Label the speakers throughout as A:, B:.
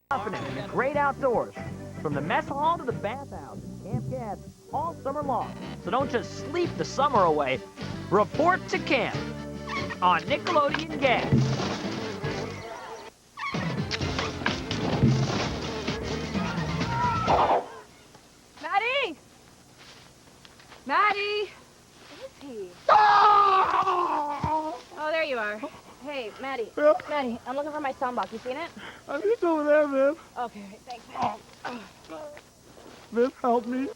A: confident in the great outdoors. From the mess hall to the bathhouse, Camp Gas all summer long. So don't just sleep the summer away. Report to camp on Nickelodeon Gas.
B: Maddie! Maddie! Where is he? Oh, there you are. Hey, Maddie.
C: Yeah?
B: Maddie, I'm looking for my soundbox. You seen it?
C: I think it's over there, Viv.
B: Okay, thanks, Maddie.
C: Viv, help me.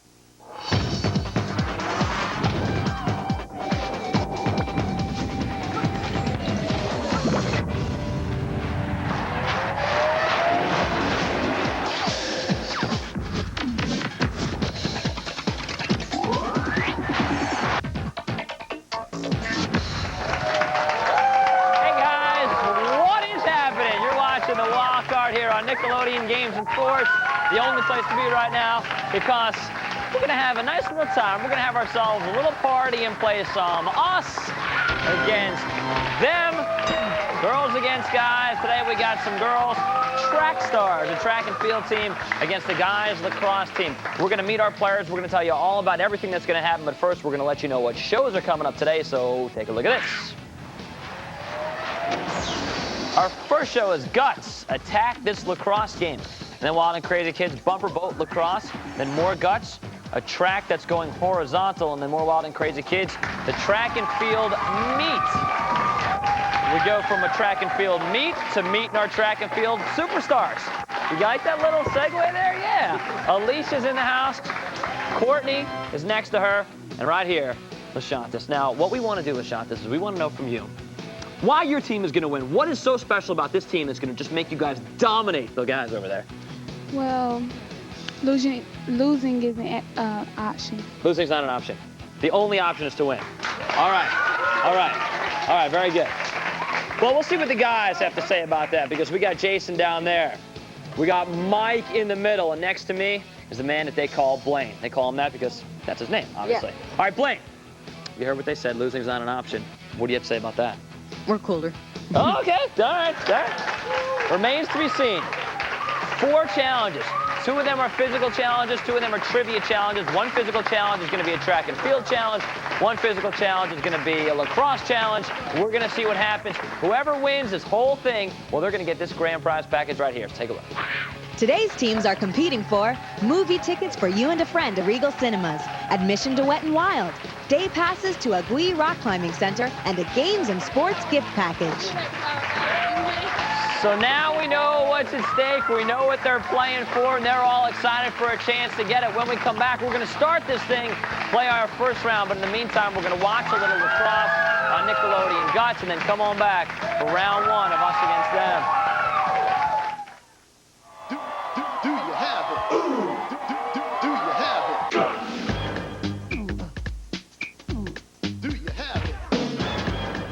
A: The Wildcard here on Nickelodeon Games and Sports, the only place to be right now, because we're going to have a nice little time. We're going to have ourselves a little party and play some us against them, girls against guys. Today we got some girls track stars, a track and field team against the guys lacrosse team. We're going to meet our players. We're going to tell you all about everything that's going to happen, but first we're going to let you know what shows are coming up today, so take a look at this. Our first show is Guts, Attack This Lacrosse Game. And then Wild and Crazy Kids, Bumper Boat Lacrosse. Then more Guts, a track that's going horizontal. And then more Wild and Crazy Kids, the track and field meet. We go from a track and field meet to meet in our track and field superstars. You like that little segue there? Yeah. Alicia's in the house. Courtney is next to her. And right here, LaShantis. Now, what we want to do, LaShantis, is we want to know from you why your team is going to win. What is so special about this team that's going to just make you guys dominate the guys over there?
D: Well, losing is an option.
A: Losing's not an option. The only option is to win. All right, very good. Well, we'll see what the guys have to say about that, because we got Jason down there. We got Mike in the middle, and next to me is the man that they call Blaine. They call him that because that's his name, obviously. Yeah. All right, Blaine, you heard what they said. Losing's not an option. What do you have to say about that?
E: We're colder.
A: Oh, okay, all right. Remains to be seen. 4 challenges. 2 of them are physical challenges, 2 of them are trivia challenges. 1 physical challenge is going to be a track and field challenge. 1 physical challenge is going to be a lacrosse challenge. We're going to see what happens. Whoever wins this whole thing, well, they're going to get this grand prize package right here. So take a look.
E: Today's teams are competing for movie tickets for you and a friend to Regal Cinemas, admission to Wet n Wild, day passes to a Agui Rock Climbing Center, and a games and sports gift package.
A: So now we know what's at stake. We know what they're playing for, and they're all excited for a chance to get it. When we come back, we're going to start this thing, play our first round, but in the meantime, we're going to watch a little lacrosse on Nickelodeon Guts, and then come on back for round 1 of us against them.
F: Do you have it? Do you have it? Do you have it?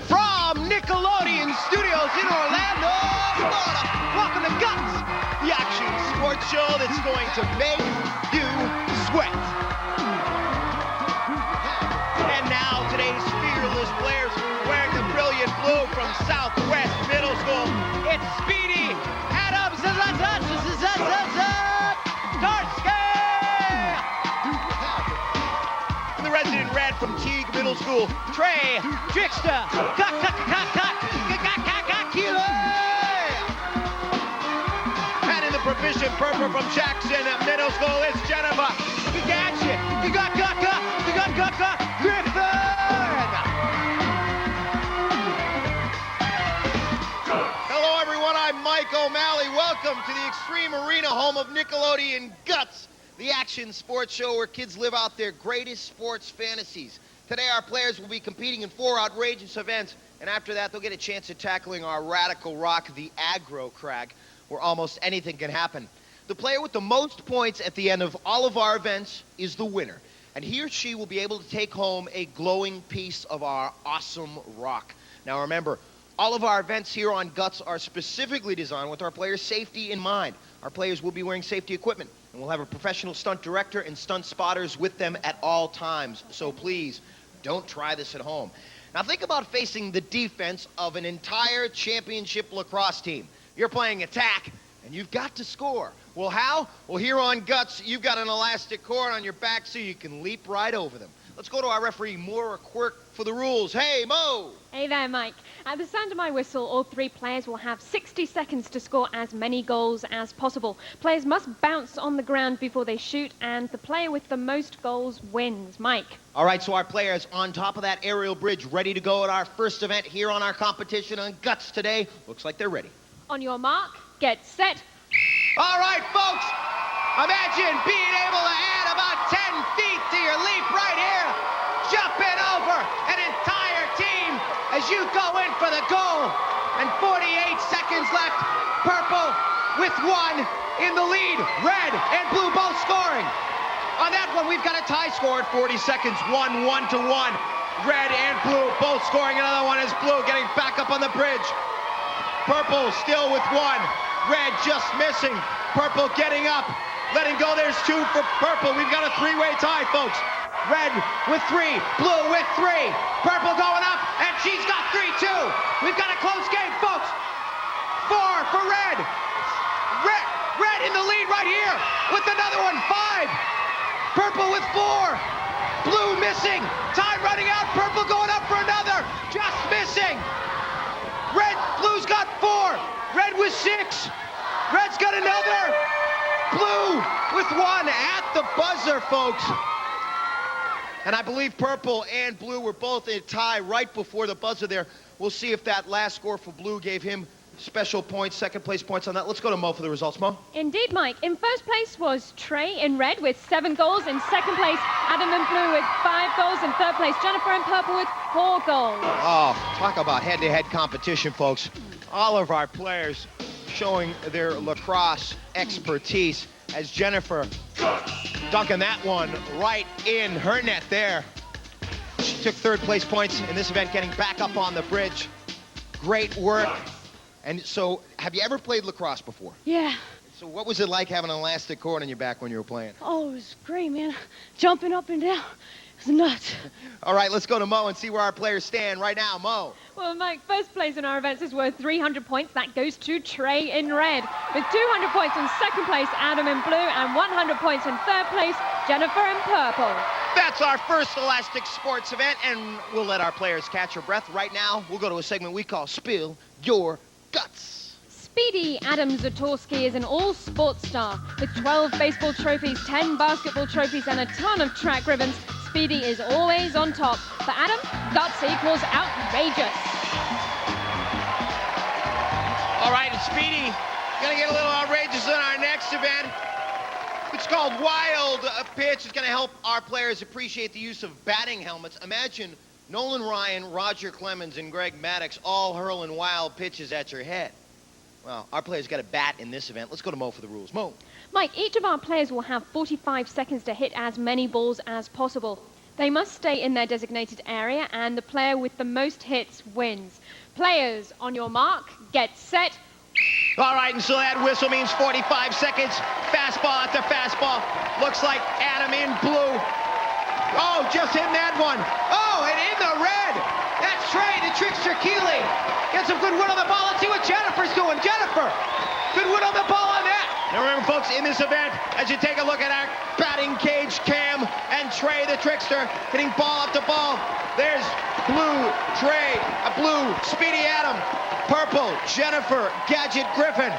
F: From Nickelodeon Studios in Orlando, Florida, welcome to Guts, the action sports show that's going to make you sweat. And now today's fearless players wearing the brilliant blue from Southwest Middle School. It's Speedy Adams. And the resident red from Teague Middle School, Trey Trickster. And in the proficient purple from Jackson Middle School, it's Jennifer. You got Griffin. Hello, everyone. I'm Mike O'Malley. Welcome to the Extreme Arena, home of Nickelodeon Guts, the action sports show where kids live out their greatest sports fantasies. Today, our players will be competing in 4 outrageous events, and after that, they'll get a chance at tackling our radical rock, the aggro crag, where almost anything can happen. The player with the most points at the end of all of our events is the winner, and he or she will be able to take home a glowing piece of our awesome rock. Now, remember, all of our events here on Guts are specifically designed with our players' safety in mind. Our players will be wearing safety equipment, and we'll have a professional stunt director and stunt spotters with them at all times. So please, don't try this at home. Now think about facing the defense of an entire championship lacrosse team. You're playing attack, and you've got to score. Well, how? Well, here on Guts, you've got an elastic cord on your back so you can leap right over them. Let's go to our referee, Maura Quirk, for the rules. Hey, Mo!
G: Hey there, Mike. At the sound of my whistle, all 3 players will have 60 seconds to score as many goals as possible. Players must bounce on the ground before they shoot, and the player with the most goals wins. Mike.
F: All right, so our players on top of that aerial bridge, ready to go at our first event here on our competition on Guts today. Looks like they're ready.
G: On your mark, get set.
F: All right, folks, imagine being able to add about 10 feet to your leap right here. Jumping over an entire team as you go in for the goal. And 48 seconds left. Purple with 1 in the lead. Red and blue both scoring. On that one, we've got a tie score at 40 seconds. 1-1 to 1. Red and blue both scoring. Another one is blue getting back up on the bridge. Purple still with 1. Red just missing. Purple getting up. Letting go. There's 2 for purple. We've got a 3-way tie, folks. Red with 3, blue with 3. Purple going up, and she's got 3 too. We've got a close game, folks. 4 for red. Red in the lead right here with another one. 5. Purple with 4. Blue missing. Time running out. Purple going up for another. Just missing. Blue's got 4. Red with 6. Red's got another. Blue with 1 at the buzzer, folks. And I believe purple and blue were both in a tie right before the buzzer there. We'll see if that last score for blue gave him special points, second place points on that. Let's go to Mo for the results. Mo?
G: Indeed, Mike. In first place was Trey in red with 7 goals. In second place, Adam in blue with 5 goals. In third place, Jennifer in purple with 4 goals.
F: Oh, talk about head-to-head competition, folks. All of our players showing their lacrosse expertise as Jennifer dunking that one right in her net there. She took third place points in this event, getting back up on the bridge. Great work. And so, have you ever played lacrosse before?
H: Yeah.
F: So what was it like having an elastic cord on your back when you were playing?
H: Oh, it was great, man. Jumping up and down. It was nuts.
F: All right, let's go to Mo and see where our players stand right now. Mo.
G: Well, Mike, first place in our events is worth 300 points. That goes to Trey in red. With 200 points in second place, Adam in blue, and 100 points in third place, Jennifer in purple.
F: That's our first elastic sports event, and we'll let our players catch their breath. Right now, we'll go to a segment we call Spill Your Guts.
G: Speedy Adam Zatorsky is an all-sports star. With 12 baseball trophies, 10 basketball trophies, and a ton of track ribbons, Speedy is always on top. For Adam, guts equals outrageous.
F: All right, and Speedy gonna get a little outrageous in our next event. It's called Wild Pitch. It's gonna help our players appreciate the use of batting helmets. Imagine Nolan Ryan, Roger Clemens, and Greg Maddox all hurling wild pitches at your head. Well, our players got a bat in this event. Let's go to Mo for the rules. Mo.
G: Mike, each of our players will have 45 seconds to hit as many balls as possible. They must stay in their designated area, and the player with the most hits wins. Players, on your mark, get set.
F: All right, and so that whistle means 45 seconds. Fastball after fastball. Looks like Adam in blue. Oh, just hitting that one. Oh, and in the red. That's Trey, the trickster Keeley. Get some good wood on the ball. Let's see what Jennifer's doing. Jennifer, good wood on the ball on that. Now remember, folks, in this event, as you take a look at our batting cage cam and Trey, the trickster, hitting ball up to ball. There's blue, Trey, blue, Speedy Adam, purple, Jennifer, Gadget Griffin.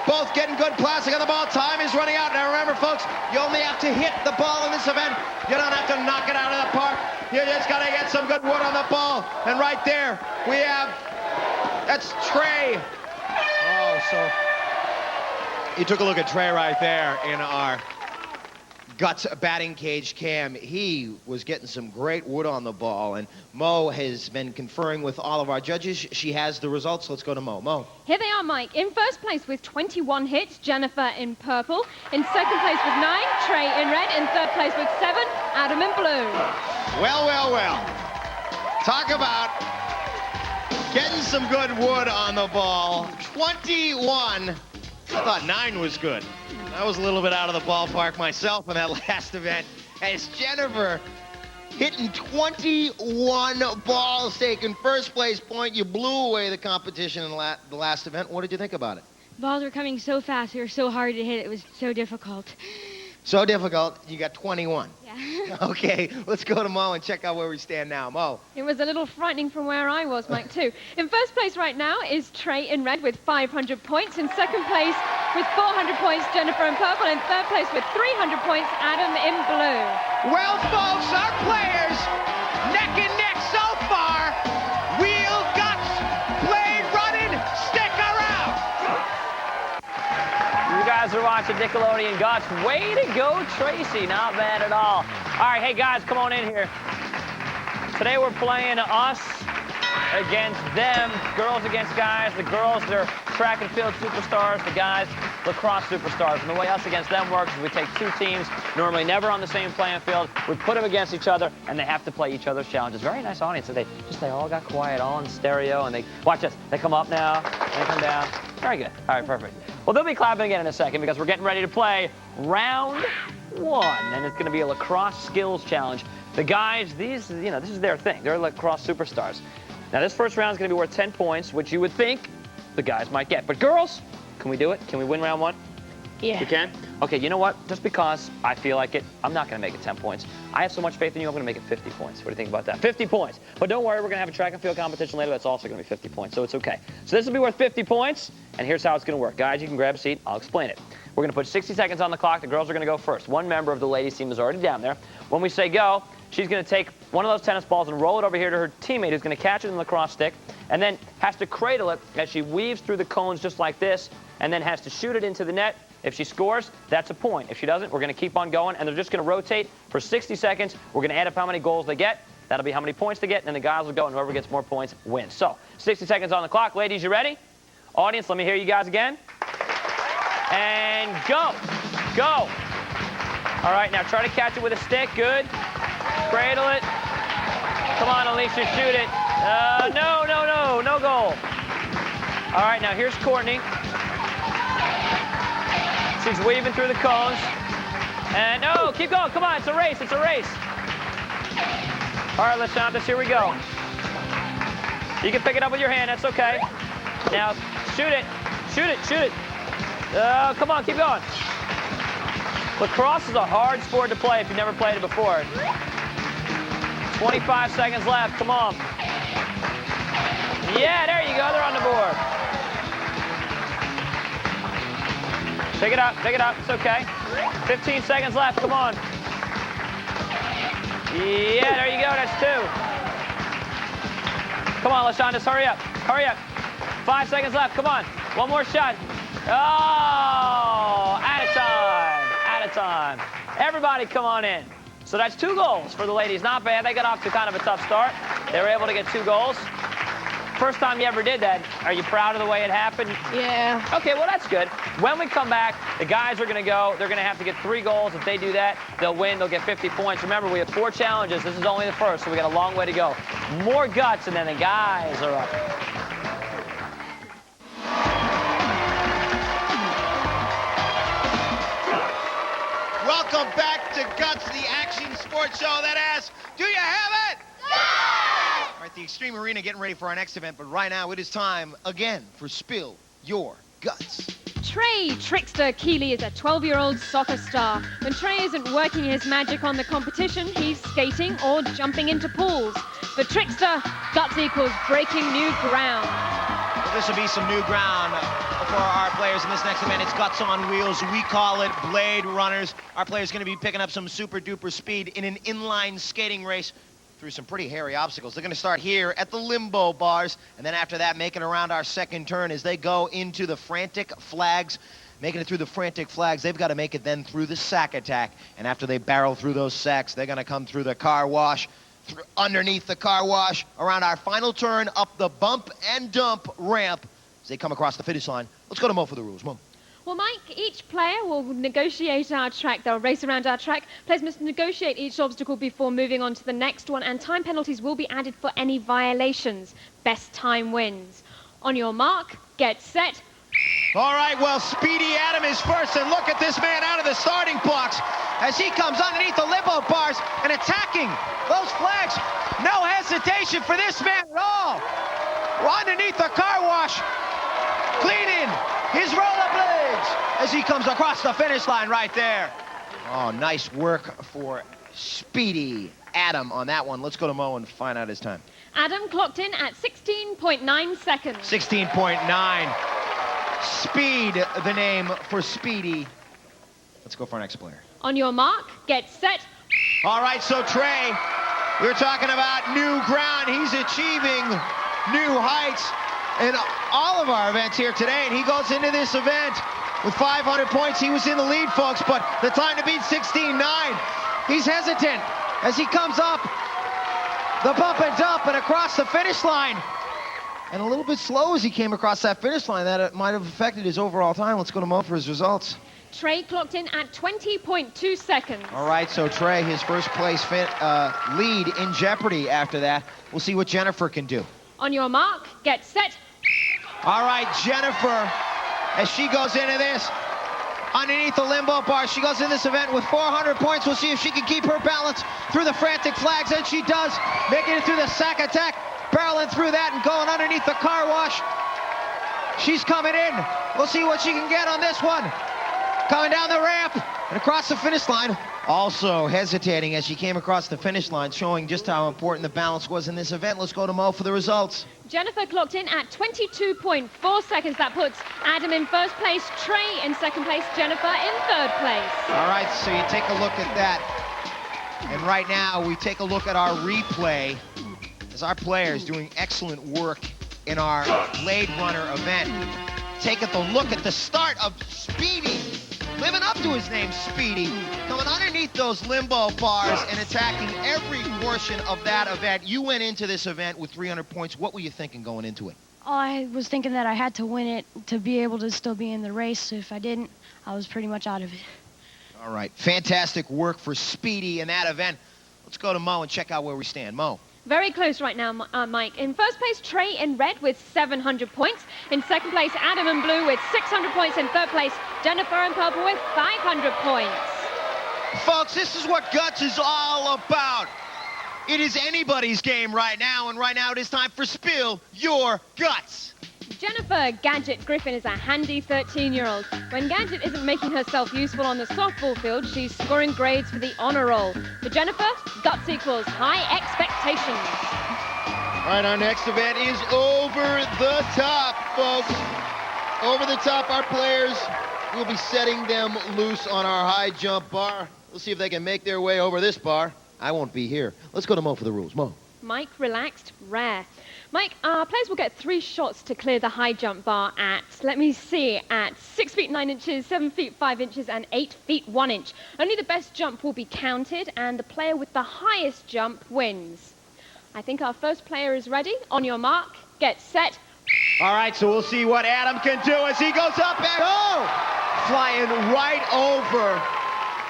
F: Both getting good plastic on the ball. Time is running out. Now remember, folks, you only have to hit the ball in this event. You don't have to knock it out of the park. You just got to get some good wood on the ball. And right there, we have, that's Trey. Oh, so you took a look at Trey right there in our Guts batting cage cam. He was getting some great wood on the ball, and Mo has been conferring with all of our judges. She has the results. Let's go to Mo. Mo.
G: Here they are, Mike. In first place with 21 hits, Jennifer in purple. In second place with 9, Trey in red. In third place with 7, Adam in blue.
F: Well, well, well. Talk about getting some good wood on the ball. 21. I thought 9 was good. I was a little bit out of the ballpark myself in that last event. As Jennifer hitting 21 balls, taking first place point. You blew away the competition in the last event. What did you think about it?
H: balls were coming so fast. They were so hard to hit. It was so difficult.
F: So difficult, you got 21.
H: Yeah.
F: Okay, let's go to Mo and check out where we stand now. Mo.
G: It was a little frightening from where I was, Mike, too. In first place right now is Trey in red with 500 points. In second place with 400 points, Jennifer in purple. In third place with 300 points, Adam in blue.
F: Well, folks, our players neck and neck so far. Wheel Guts, Blade running, stick around.
A: You guys are watching Nickelodeon Guts. Way to go, Tracy. Not bad at all. All right, hey, guys, come on in here. Today we're playing us against them, girls against guys. The girls, they're track and field superstars. The guys, lacrosse superstars. And the way us against them works is we take two teams, normally never on the same playing field. We put them against each other, and they have to play each other's challenges. Very nice audience. So they all got quiet, all in stereo, and they watch this. They come up now, they come down. Very good. All right, perfect. Well, they'll be clapping again in a second because we're getting ready to play round one, and it's going to be a lacrosse skills challenge. The guys, this is their thing. They're lacrosse superstars. Now, this first round is going to be worth 10 points, which you would think the guys might get. But girls, can we do it? Can we win round one?
H: Yeah.
A: We can? Okay, you know what? Just because I feel like it, I'm not going to make it 10 points. I have so much faith in you, I'm going to make it 50 points. What do you think about that? 50 points. But don't worry, we're going to have a track and field competition later. That's also going to be 50 points, so it's okay. So this will be worth 50 points, and here's how it's going to work. Guys, you can grab a seat. I'll explain it. We're going to put 60 seconds on the clock. The girls are going to go first. One member of the ladies' team is already down there. When we say go, she's going to take one of those tennis balls and roll it over here to her teammate who's going to catch it in the lacrosse stick and then has to cradle it as she weaves through the cones just like this and then has to shoot it into the net. If she scores, that's a point. If she doesn't, we're going to keep on going, and they're just going to rotate for 60 seconds. We're going to add up how many goals they get. That'll be how many points they get, and then the guys will go, and whoever gets more points wins. So, 60 seconds on the clock. Ladies, you ready? Audience, let me hear you guys again. And go. Go. All right, now try to catch it with a stick. Good. Cradle it. Come on, Alicia, shoot it. No goal. All right, now here's Courtney. She's weaving through the cones. And no, keep going. Come on, it's a race. It's a race. All right, LaShantas, here we go. You can pick it up with your hand. That's okay. Now, shoot it. Shoot it. Shoot it. Come on, keep going. Lacrosse is a hard sport to play if you've never played it before. 25 seconds left. Come on. Yeah, there you go. They're on the board. Pick it up. Pick it up. It's okay. 15 seconds left. Come on. Yeah, there you go. That's two. Come on, LaShonda, hurry up. Hurry up. 5 seconds left. Come on. One more shot. Oh, out of time. Out of time. Everybody come on in. So that's 2 goals for the ladies. Not bad. They got off to kind of a tough start. They were able to get 2 goals. First time you ever did that. Are you proud of the way it happened?
H: Yeah.
A: Okay, well, that's good. When we come back, the guys are going to go. They're going to have to get 3 goals. If they do that, they'll win. They'll get 50 points. Remember, we have 4 challenges. This is only the first, so we got a long way to go. More guts, and then the guys are up.
F: Welcome back to Guts, the action sports show that asks, do you have it? Yeah! All right, the Extreme Arena getting ready for our next event, but right now it is time again for Spill Your Guts.
G: Trey Trickster Keeley is a 12-year-old soccer star. When Trey isn't working his magic on the competition, he's skating or jumping into pools. For Trickster, guts equals breaking new ground.
F: Well, this will be some new ground for our players in this next event. It's Guts on Wheels. We call it Blade Runners. Our players going to be picking up some super-duper speed in an inline skating race through some pretty hairy obstacles. They're going to start here at the limbo bars, and then after that, making around our second turn as they go into the frantic flags. Making it through the frantic flags, they've got to make it then through the sack attack. And after they barrel through those sacks, they're going to come through the car wash, underneath the car wash, around our final turn, up the bump and dump ramp as they come across the finish line. Let's go to Mo for the rules. Mo.
G: Well, Mike, each player will negotiate our track. They'll race around our track. Players must negotiate each obstacle before moving on to the next one, and time penalties will be added for any violations. Best time wins. On your mark, get set.
F: All right, well, Speedy Adam is first, and look at this man out of the starting blocks as he comes underneath the limbo bars and attacking those flags. No hesitation for this man at all. Underneath the car wash, cleaning his roller as he comes across the finish line right there. Oh, nice work for Speedy Adam on that one. Let's go to Mo and find out his time.
G: Adam clocked in at 16.9 seconds.
F: 16.9. Speed, the name for Speedy. Let's go for our next player.
G: On your mark, get set.
F: All right, so Trey, we're talking about new ground. He's achieving new heights in all of our events here today, and he goes into this event with 500 points. He was in the lead, folks, but the time to beat 16.9. He's hesitant as he comes up the bump and dump and across the finish line. And a little bit slow as he came across that finish line. That might have affected his overall time. Let's go to Mo for his results.
G: Trey clocked in at 20.2 seconds.
F: All right, so Trey, his first place lead in jeopardy after that. We'll see what Jennifer can do.
G: On your mark, get set.
F: All right, Jennifer, as she goes into this, underneath the limbo bar, she goes in this event with 400 points. We'll see if she can keep her balance through the frantic flags, and she does, making it through the sack attack, barreling through that and going underneath the car wash. She's coming in. We'll see what she can get on this one. Coming down the ramp and across the finish line. Also hesitating as she came across the finish line, showing just how important the balance was in this event. Let's go to Mo for the results.
G: Jennifer clocked in at 22.4 seconds. That puts Adam in first place, Trey in second place, Jennifer in third place.
F: All right, so you take a look at that. And right now, we take a look at our replay as our players doing excellent work in our Blade Runner event. Taking a look at the start of Speedy, living up to his name, Speedy, coming underneath those limbo bars and attacking every portion of that event. You went into this event with 300 points. What were you thinking going into it?
H: I was thinking that I had to win it to be able to still be in the race. If I didn't, I was pretty much out of it.
F: All right, fantastic work for Speedy in that event. Let's go to Mo and check out where we stand. Mo.
G: Very close right now, Mike. In first place, Trey in red with 700 points. In second place, Adam in blue with 600 points. In third place, Jennifer in purple with 500 points.
F: Folks, this is what Guts is all about. It is anybody's game right now, and right now it is time for Spill Your Guts.
G: Jennifer Gadget Griffin is a handy 13-year-old. When Gadget isn't making herself useful on the softball field, she's scoring grades for the honor roll. For Jennifer, guts equals high expectations.
F: All right, our next event is over the top, folks. Over the top, our players will be setting them loose on our high jump bar. We'll see if they can make their way over this bar. I won't be here. Let's go to Mo for the rules. Mo.
G: Mike, relaxed, rare. Mike, our players will get 3 shots to clear the high jump bar at, let me see, at 6 feet 9 inches, 7 feet 5 inches, and 8 feet 1 inch. Only the best jump will be counted, and the player with the highest jump wins. I think our first player is ready. On your mark, get set.
F: All right, so we'll see what Adam can do as he goes up and flying right over.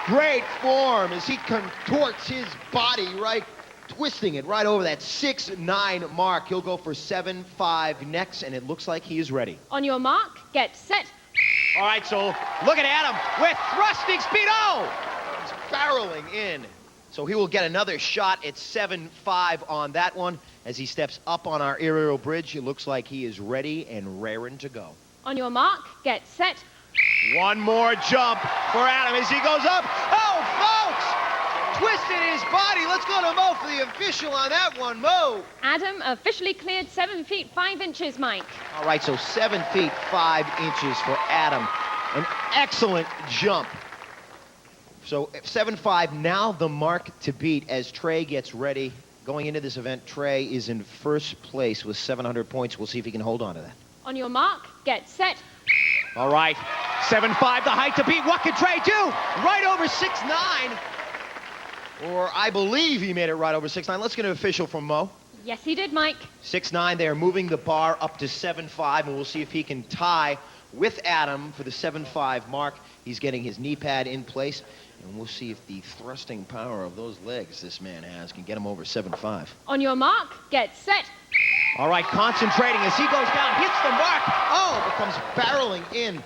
F: Great form as he contorts his body right, twisting it right over that 6'9" mark. He'll go for 7.5 next, and it looks like he is ready.
G: On your mark, get set.
F: All right, so look at Adam with thrusting speed. Oh! He's barreling in. So he will get another shot at 7.5 on that one. As he steps up on our aerial bridge, it looks like he is ready and raring to go.
G: On your mark, get set.
F: One more jump for Adam as he goes up. Oh, folks! Twisted his body. Let's go to Mo for the official on that one. Mo.
G: Adam officially cleared 7 feet 5 inches, Mike.
F: All right, so 7 feet 5 inches for Adam. An excellent jump. So 7.5, now the mark to beat as Trey gets ready. Going into this event, Trey is in first place with 700 points. We'll see if he can hold on to that.
G: On your mark, get set.
F: All right, 7.5, the height to beat. What can Trey do? Right over 6'9". Or I believe he made it right over 6'9". Let's get an official from Mo.
G: Yes, he did, Mike.
F: 6'9", they're moving the bar up to 7.5, and we'll see if he can tie with Adam for the 7.5 mark. He's getting his knee pad in place, and we'll see if the thrusting power of those legs this man has can get him over 7.5.
G: On your mark, get set.
F: All right, concentrating as he goes down, hits the mark. Oh, but comes barreling in.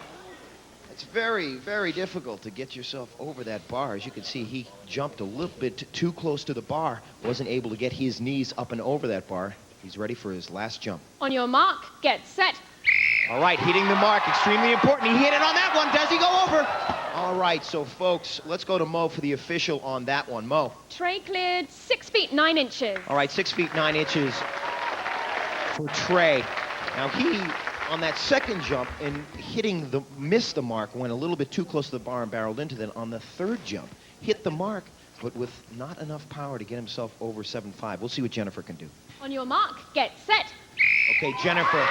F: It's very, very difficult to get yourself over that bar. As you can see, he jumped a little bit too close to the bar. Wasn't able to get his knees up and over that bar. He's ready for his last jump.
G: On your mark, get set.
F: All right, hitting the mark, extremely important. He hit it on that one. Does he go over? All right, so folks, let's go to Mo for the official on that one. Mo.
G: Trey cleared 6 feet 9 inches.
F: All right, 6 feet 9 inches for Trey. Now he, on that second jump and missed the mark, went a little bit too close to the bar and barreled into it. On the third jump, hit the mark, but with not enough power to get himself over 7.5. We'll see what Jennifer can do.
G: On your mark, get set.
F: Okay, Jennifer,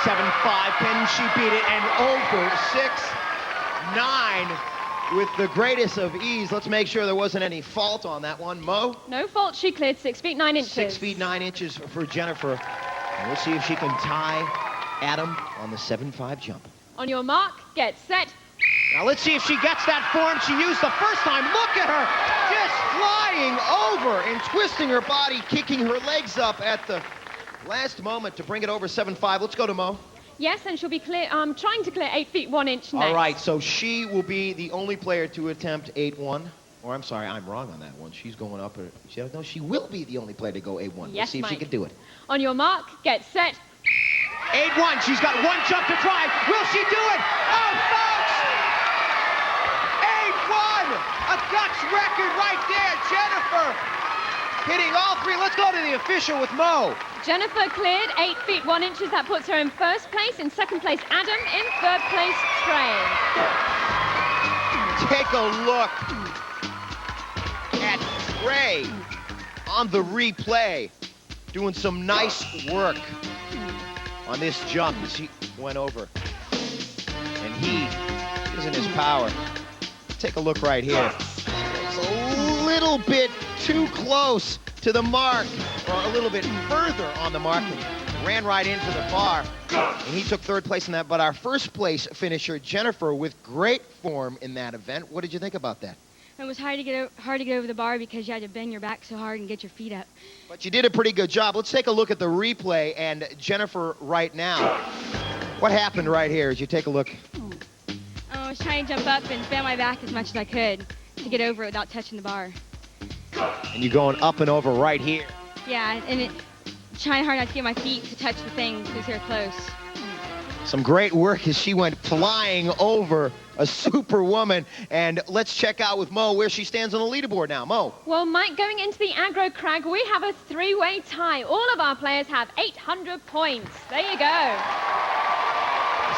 F: 7.5. Can she beat it? And over 6.9 with the greatest of ease. Let's make sure there wasn't any fault on that one. Mo?
G: No fault. She cleared 6 feet 9 inches.
F: 6 feet 9 inches for Jennifer. And we'll see if she can tie Adam on the 7.5 jump.
G: On your mark, get set.
F: Now let's see if she gets that form she used the first time. Look at her, just flying over and twisting her body, kicking her legs up at the last moment to bring it over 7.5. Let's go to Mo.
G: Yes, and she'll be trying to clear 8 feet 1 inch next.
F: All right, so she will be the only player to attempt 8.1. Or I'm sorry, I'm wrong on that one. She's going up. No, she will be the only player to go 8.1.
G: Yes,
F: Let's see if she
G: Mike.
F: can do it.
G: On your mark, get set.
F: 8.1. She's got one jump to try. Will she do it? Oh, folks! 8.1. A Dutch record right there. Jennifer hitting all three. Let's go to the official with Mo.
G: Jennifer cleared 8 feet 1 inches. That puts her in first place. In second place, Adam. In third place, Trey.
F: Take a look at Trey on the replay, doing some nice work on this jump as he went over. And he is in his power. Take a look right here. It's a little bit too close to the mark, or a little bit further on the mark, and ran right into the bar. And he took third place in that, but our first place finisher, Jennifer, with great form in that event. What did you think about that?
H: It was hard to get over the bar because you had to bend your back so hard and get your feet up.
F: But you did a pretty good job. Let's take a look at the replay and Jennifer right now. What happened right here as you take a look?
H: I was trying to jump up and bend my back as much as I could to get over it without touching the bar.
F: And you're going up and over right here.
H: Yeah, and trying hard not to get my feet to touch the thing because they're close.
F: Some great work as she went flying over a superwoman. And let's check out with Mo where she stands on the leaderboard now. Mo.
G: Well, Mike, going into the aggro crag, we have a three-way tie. All of our players have 800 points. There you go.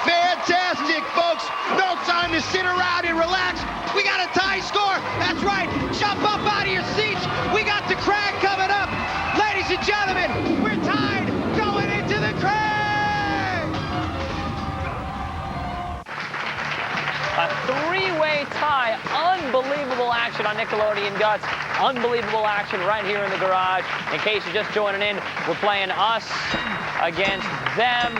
F: Fantastic, folks. No time to sit around and relax. We got a tie score. That's right. Jump up out of your seats. We got the crag coming up. Ladies and gentlemen, we're tied going into the crag.
A: A three-way tie. Unbelievable action on Nickelodeon Guts. Unbelievable action right here in the garage. In case you're just joining in, we're playing us against them.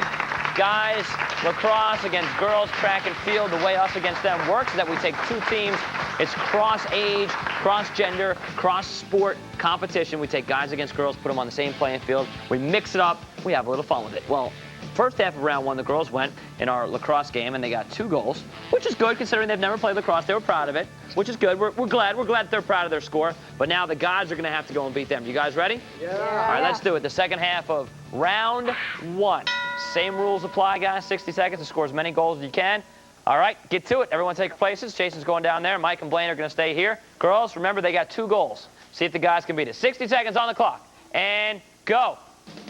A: Guys, lacrosse against girls, track and field. The way us against them works is that we take two teams. It's cross-age, cross-gender, cross-sport competition. We take guys against girls, put them on the same playing field. We mix it up. We have a little fun with it. Well, first half of round one, the girls went in our lacrosse game, and they got 2 goals, which is good considering they've never played lacrosse. They were proud of it, which is good. We're glad. We're glad they're proud of their score. But now the guys are going to have to go and beat them. You guys ready? Yeah. All right, let's do it. The second half of round one. Same rules apply, guys. 60 seconds to score as many goals as you can. All right, get to it. Everyone take your places. Jason's going down there. Mike and Blaine are going to stay here. Girls, remember, they got 2 goals. See if the guys can beat it. 60 seconds on the clock. And go.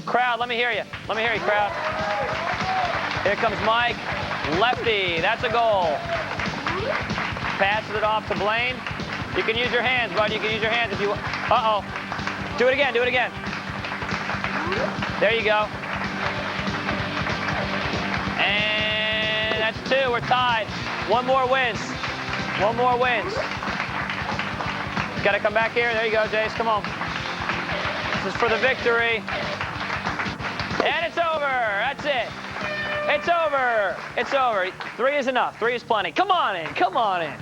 A: Crowd, let me hear you. Let me hear you, crowd. Here comes Mike. Lefty. That's a goal. Passes it off to Blaine. You can use your hands, bud. You can use your hands if you want. Uh-oh. Do it again. Do it again. There you go. And that's 2. We're tied. 1 more wins. 1 more wins. Got to come back here. There you go, Jace. Come on. This is for the victory. And it's over. That's it. It's over. It's over. 3 is enough. 3 is plenty. Come on in. Come on in.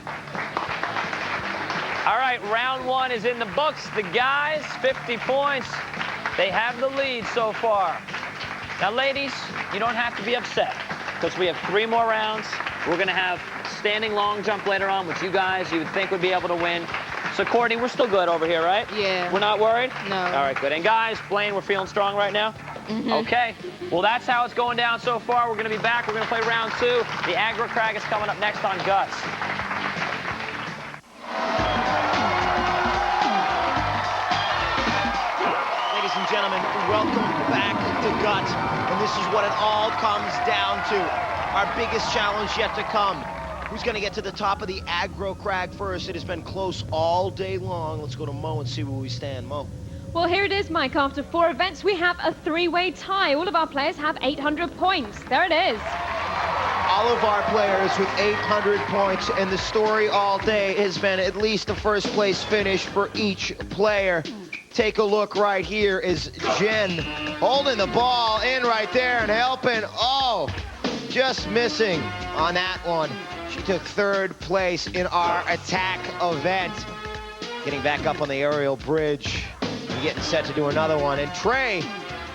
A: All right, round one is in the books. The guys, 50 points. They have the lead so far. Now, ladies, you don't have to be upset because we have 3 more rounds. We're going to have standing long jump later on, which you guys, you would think would be able to win. So, Courtney, we're still good over here, right?
I: Yeah.
A: We're not worried?
I: No.
A: All right, good. And guys, Blaine, we're feeling strong right now? Okay. Well, that's how it's going down so far. We're going to be back. We're going to play round 2. The Aggro Crag is coming up next on Guts.
F: Ladies and gentlemen, welcome back to Guts. And this is what it all comes down to. Our biggest challenge yet to come. Who's going to get to the top of the Aggro Crag first? It has been close all day long. Let's go to Mo and see where we stand. Mo.
G: Well, here it is, Mike. After 4 events, we have a 3-way tie. All of our players have 800 points. There it is.
F: All of our players with 800 points, and the story all day has been at least a first-place finish for each player. Take a look right here is Jen holding the ball in right there and helping. Oh, just missing on that one. She took 3rd place in our attack event. Getting back up on the aerial bridge. Getting set to do another one. And Trey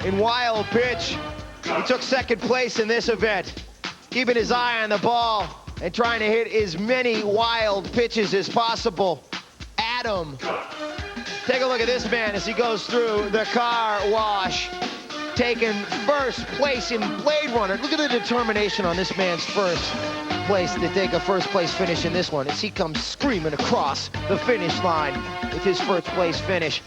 F: in wild pitch. He took 2nd place in this event. Keeping his eye on the ball and trying to hit as many wild pitches as possible. Adam. Take a look at this man as he goes through the car wash. Taking 1st place in Blade Runner. Look at the determination on this man's 1st place to take a 1st place finish in this one as he comes screaming across the finish line with his 1st place finish.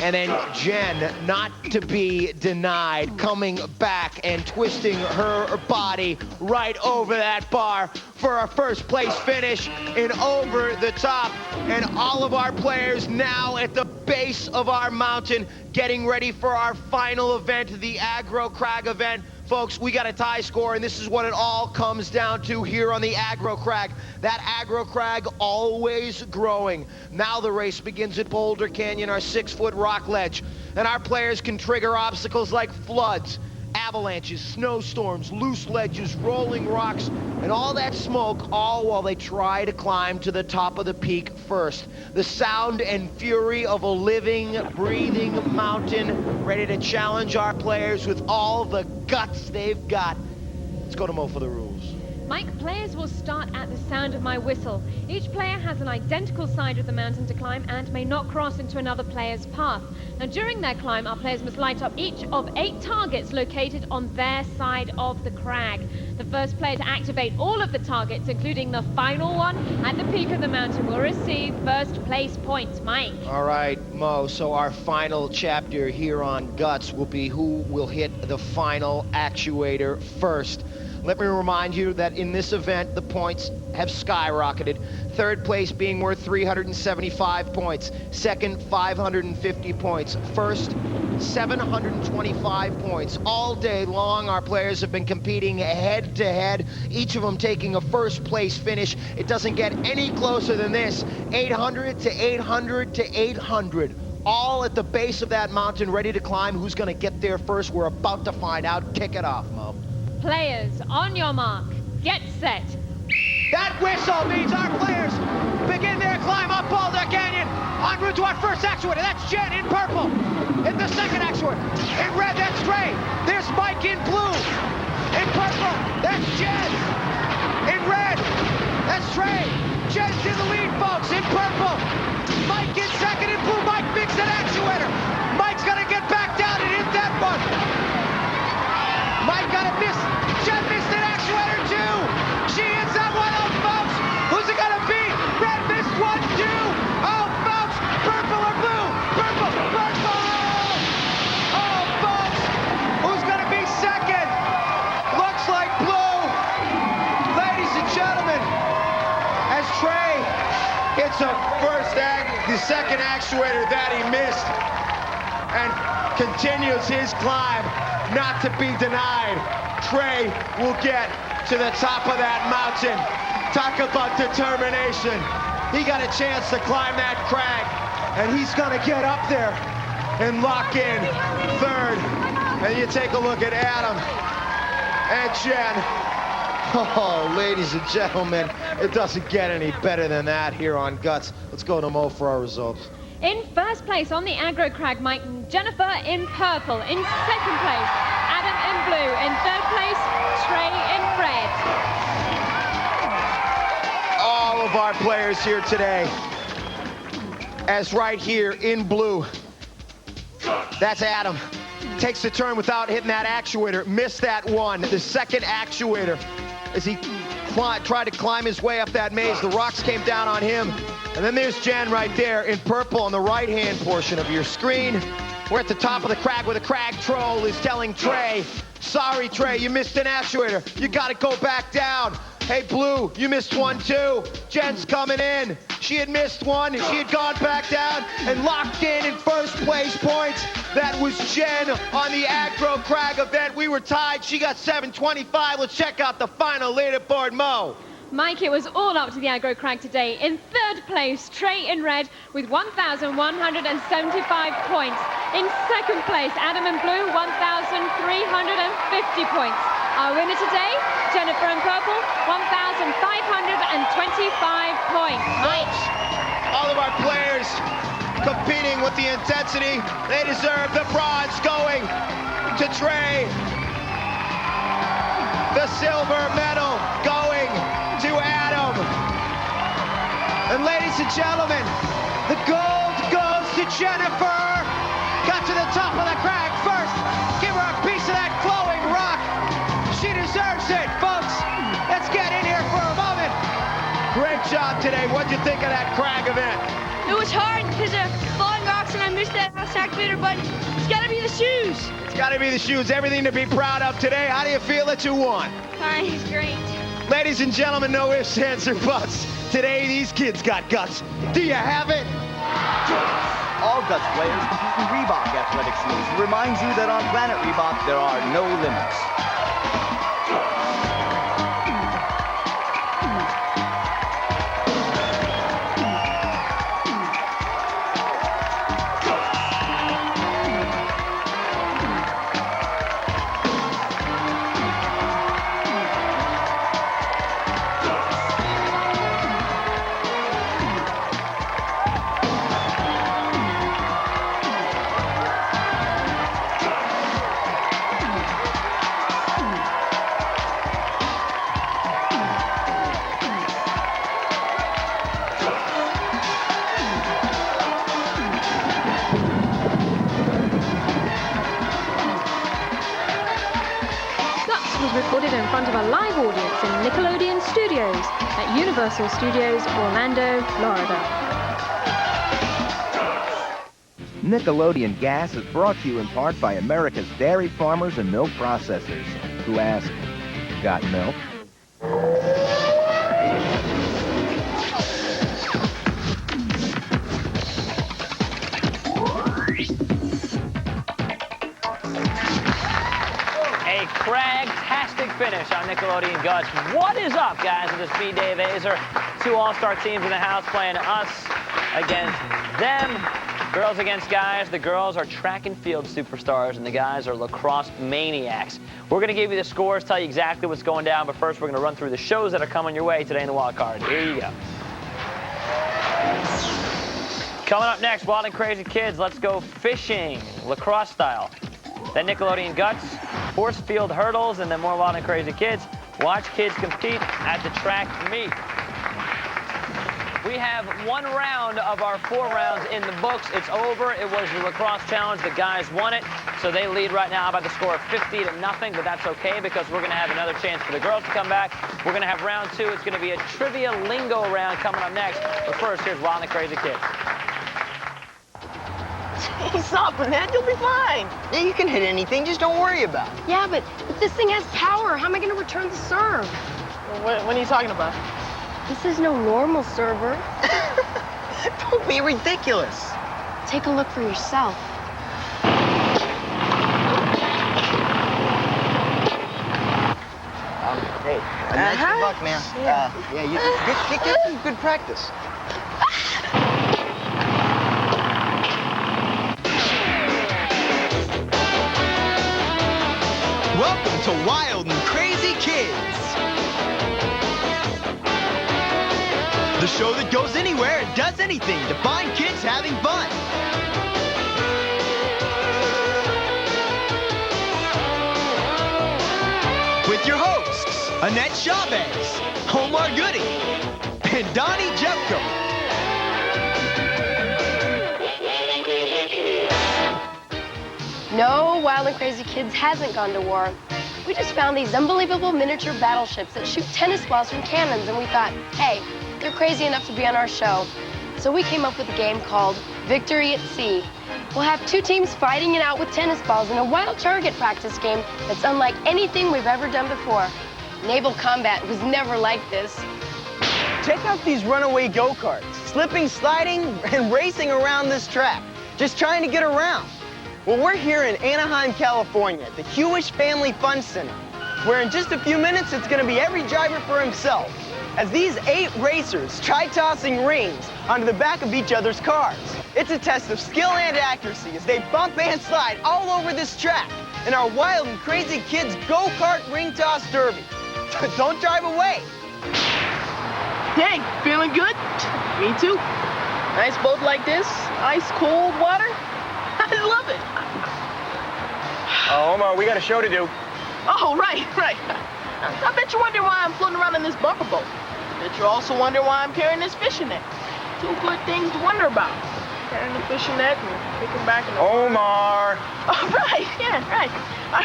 F: And then Jen, not to be denied, coming back and twisting her body right over that bar for a 1st place finish in Over the Top. And all of our players now at the base of our mountain getting ready for our final event, the Aggro Crag event. Folks, we got a tie score, and this is what it all comes down to here on the Aggro Crag. That Aggro Crag always growing. Now the race begins at Boulder Canyon, our 6-foot rock ledge. And our players can trigger obstacles like floods, avalanches, snowstorms, loose ledges, rolling rocks, and all that smoke, all while they try to climb to the top of the peak first. The sound and fury of a living, breathing mountain, ready to challenge our players with all the guts they've got. Let's go to Mo for the rules.
G: Mike, players will start at the sound of my whistle. Each player has an identical side of the mountain to climb and may not cross into another player's path. Now, during their climb, our players must light up each of 8 targets located on their side of the crag. The first player to activate all of the targets, including the final one at the peak of the mountain, will receive 1st place points. Mike.
F: All right, Mo, so our final chapter here on Guts will be who will hit the final actuator first. Let me remind you that in this event, the points have skyrocketed. 3rd place being worth 375 points. 2nd, 550 points. 1st, 725 points. All day long, our players have been competing head to head, each of them taking a 1st place finish. It doesn't get any closer than this. 800 to 800 to 800. All at the base of that mountain, ready to climb. Who's going to get there first? We're about to find out. Kick it off, Mo.
G: Players, on your mark, get set.
F: That whistle means our players begin their climb up Boulder Canyon en route to our 1st actuator. That's Jen in purple. In the 2nd actuator. In red, that's Trey. There's Mike in blue. In purple, that's Jen. In red, that's Trey. Jen's in the lead, folks, in purple. Mike in 2nd in blue. Mike picks an actuator. Mike's gonna get back down and hit that one. Mike got a miss. Jen missed an actuator too. She hits that one out, folks. Who's it gonna be? Red missed 1, 2. Oh, folks. Purple or blue? Purple. Purple. Oh, folks. Who's gonna be 2nd? Looks like blue. Ladies and gentlemen, as Trey hits the 2nd actuator that he missed and continues his climb. Not to be denied, Trey will get to the top of that mountain. Talk about determination. He got a chance to climb that crag, and he's gonna get up there and lock in 3rd. And you take a look at Adam and Jen. Oh, ladies and gentlemen, it doesn't get any better than that here on Guts. Let's go to Mo for our results.
G: In 1st place on the Aggro Crag, Mike, Jennifer in purple. In 2nd place, Adam in blue. In 3rd place, Trey in red.
F: All of our players here today, as right here in blue, that's Adam. takes the turn without hitting that actuator. Missed that one. The second actuator as he tried to climb his way up that maze. The rocks came down on him. And then there's Jen right there in purple on the right-hand portion of your screen. We're at the top of the crag where the crag troll is telling Trey, sorry, Trey, you missed an actuator. You got to go back down. Hey, Blue, you missed one, too. Jen's coming in. She had missed one. She had gone back down and locked in first place points. That was Jen on the Aggro Crag event. We were tied. She got 725. Let's check out the final leaderboard, Mo.
G: Mike, it was all up to the Aggro Crag today. In third place, Trey in red with 1,175 points. In second place, Adam in blue, 1,350 points. Our winner today, Jennifer in purple, 1,525 points. Mike.
F: All of our players competing with the intensity. They deserve the bronze going to Trey. The silver medal going to Adam. And ladies and gentlemen, the gold goes to Jennifer. Got to the top of the crag first. Give her a piece of that glowing rock. She deserves it, folks. Let's get in here for a moment. Great job today. What'd you think of that crag event?
I: It was hard because of falling rocks and I missed that house activator, but it's got to be the shoes.
F: It's got to be the shoes. Everything to be proud of today. How do you feel that you won?
I: Fine, it's great.
F: Ladies and gentlemen, no ifs, ands, or buts. Today, these kids got guts. Do you have it?
J: All Guts players compete in Reebok Athletics News reminds you that on Planet Reebok, there are no limits.
G: Recorded in front of a live audience in Nickelodeon Studios at Universal Studios, Orlando, Florida.
K: Nickelodeon Gas is brought to you in part by America's dairy farmers and milk processors who ask, got milk?
A: Crag-tastic finish on Nickelodeon Guts. What is up, guys? It is me, Dave Azer. Two all-star teams in the house playing us against them. Girls against guys. The girls are track and field superstars, and the guys are lacrosse maniacs. We're going to give you the scores, tell you exactly what's going down, but first we're going to run through the shows that are coming your way today in the Wildcard. Here you go. Coming up next, Wild and Crazy Kids. Let's go fishing, lacrosse style. Then Nickelodeon Guts, horse field hurdles, and then more Wild and Crazy Kids. Watch kids compete at the track meet. We have one round of our 4 rounds in the books. It's over. It was the lacrosse challenge. The guys won it, so they lead right now by the score of 50-0, but that's okay because we're going to have another chance for the girls to come back. We're going to have round 2. It's going to be a trivia lingo round coming up next. But first, here's Wild and Crazy Kids.
L: Stop, man. You'll be fine. Yeah, you can hit anything. Just don't worry about it.
I: Yeah, but this thing has power. How am I going to return the serve?
L: What are you talking about?
I: This is no normal server.
L: Don't be ridiculous.
I: Take a look for yourself.
L: Hey, nice good luck, man. Yeah, you get some good practice.
F: Welcome to Wild and Crazy Kids. The show that goes anywhere and does anything to find kids having fun. With your hosts, Annette Chavez, Omar Goody, and Donnie Jeffco.
M: No, Wild and Crazy Kids hasn't gone to war. We just found these unbelievable miniature battleships that shoot tennis balls from cannons, and we thought, hey, they're crazy enough to be on our show. So we came up with a game called Victory at Sea. We'll have 2 teams fighting it out with tennis balls in a wild target practice game that's unlike anything we've ever done before. Naval combat was never like this.
L: Check out these runaway go-karts, slipping, sliding, and racing around this track, just trying to get around. Well, we're here in Anaheim, California, at the Hewish Family Fun Center, where in just a few minutes, it's gonna be every driver for himself, as these 8 racers try tossing rings onto the back of each other's cars. It's a test of skill and accuracy as they bump and slide all over this track in our Wild and Crazy Kids Go-Kart Ring Toss Derby. Don't drive away.
N: Hey, feeling good? Me too. Nice boat like this, ice cold water. I love it.
L: Omar, we got a show to do.
N: Oh, right. I bet you wonder why I'm floating around in this bumper boat. I bet you also wonder why I'm carrying this fishing net. 2 good things to wonder about. Carrying the fishing net and picking back in the
L: Omar!
N: Oh, right.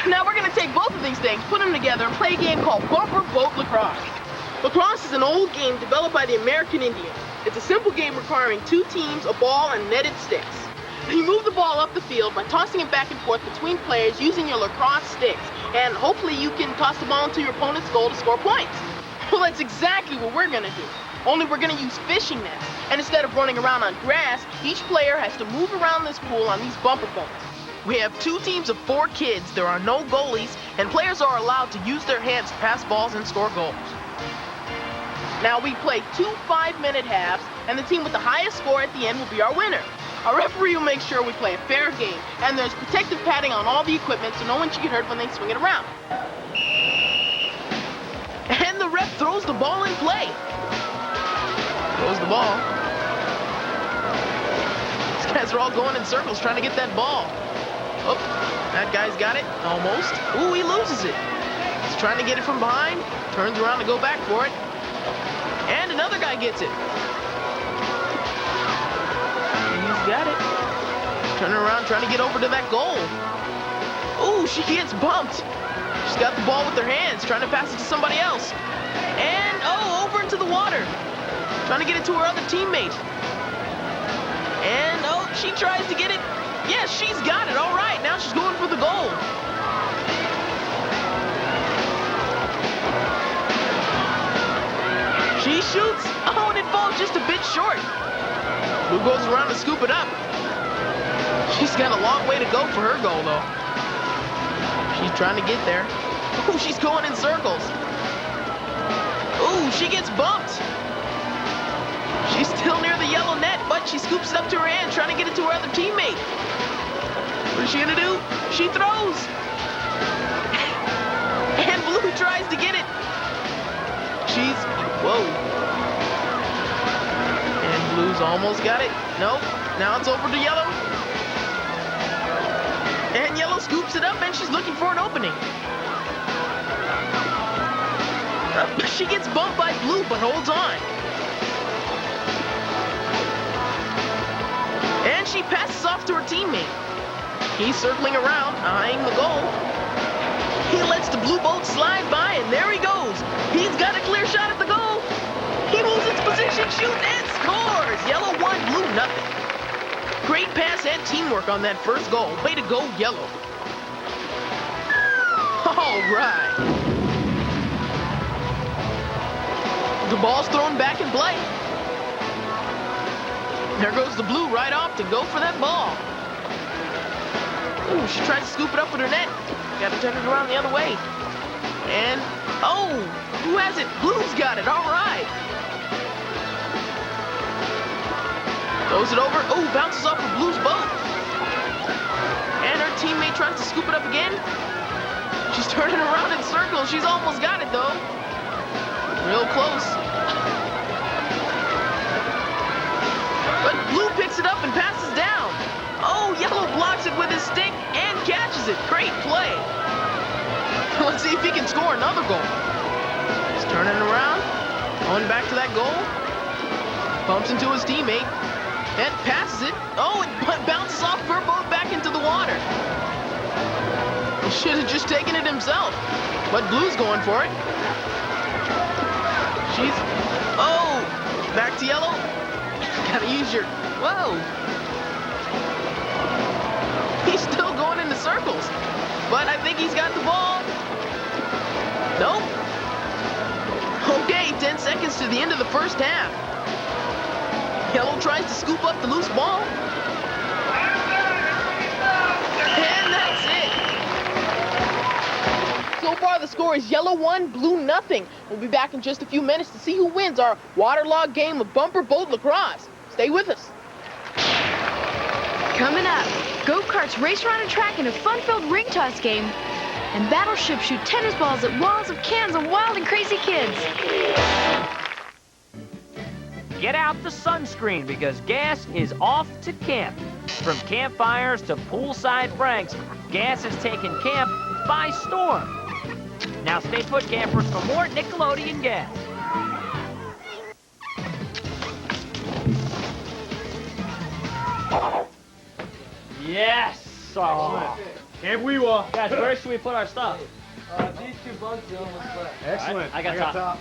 N: Now we're gonna take both of these things, put them together, and play a game called Bumper Boat Lacrosse. Lacrosse is an old game developed by the American Indians. It's a simple game requiring 2 teams, a ball, and netted sticks. You move the ball up the field by tossing it back and forth between players using your lacrosse sticks, and hopefully you can toss the ball into your opponent's goal to score points. Well, that's exactly what we're gonna do. Only we're gonna use fishing nets, and instead of running around on grass, each player has to move around this pool on these bumper boats. We have 2 teams of 4 kids, there are no goalies, and players are allowed to use their hands to pass balls and score goals. Now we play 2 5-minute halves, and the team with the highest score at the end will be our winner. Our referee will make sure we play a fair game, and there's protective padding on all the equipment so no one should get hurt when they swing it around. And the ref throws the ball in play. Throws the ball. These guys are all going in circles trying to get that ball. Oh, that guy's got it, almost. Ooh, he loses it. He's trying to get it from behind, turns around to go back for it. And another guy gets it. He's got it. Turning around, trying to get over to that goal. Ooh, she gets bumped. She's got the ball with her hands, trying to pass it to somebody else. And, oh, over into the water. Trying to get it to her other teammate. And, oh, she tries to get it. Yes, she's got it. All right, now she's going for the goal. She shoots. Oh, and it falls just a bit short. Who goes around to scoop it up? She's got a long way to go for her goal, though. She's trying to get there. Oh, she's going in circles. Ooh, she gets bumped. She's still near the yellow net, but she scoops it up to her hand, trying to get it to her other teammate. What is she gonna do? She throws. And Blue tries to get it. Whoa. And Blue's almost got it. Nope. Now it's over to Yellow. And Yellow scoops it up, and she's looking for an opening. She gets bumped by Blue, but holds on. And she passes off to her teammate. He's circling around, eyeing the goal. He lets the blue boat slide by, and there he goes. He's got a clear shot at the goal. He moves its position, shoots, and scores. Yellow 1, Blue nothing. Great pass and teamwork on that first goal. Way to go, Yellow. All right. The ball's thrown back in play. There goes the Blue right off to go for that ball. Ooh, she tries to scoop it up with her net. Got to turn it around the other way. And, oh, who has it? Blue's got it, all right. Throws it over. Oh, bounces off of Blue's boat. And her teammate tries to scoop it up again. She's turning around in circles. She's almost got it, though. Real close. But Blue picks it up and passes down. Oh, Yellow blocks it with his stick and catches it. Great play. Let's see if he can score another goal. He's turning around, going back to that goal. Bumps into his teammate and passes it. Oh, it bounces off her boat back into the water. He should have just taken it himself. But Blue's going for it. She's... Oh! Back to Yellow. Gotta use your... Whoa! He's still going into circles. But I think he's got the ball. Nope. Okay, 10 seconds to the end of the first half. Yellow tries to scoop up the loose ball. And that's it. So far, the score is Yellow 1, Blue nothing. We'll be back in just a few minutes to see who wins our waterlogged game of bumper boat lacrosse. Stay with us.
I: Coming up, go-karts race around a track in a fun-filled ring toss game, and battleships shoot tennis balls at walls of cans of wild and crazy kids.
A: Get out the sunscreen because Gas is off to camp. From campfires to poolside pranks, Gas has taken camp by storm. Now stay put, campers, for more Nickelodeon Gas. Yes! Oh.
C: Camp Weewa.
A: Guys, where should we put our stuff?
O: These two bunks are almost left.
C: Excellent.
A: Right, I got top.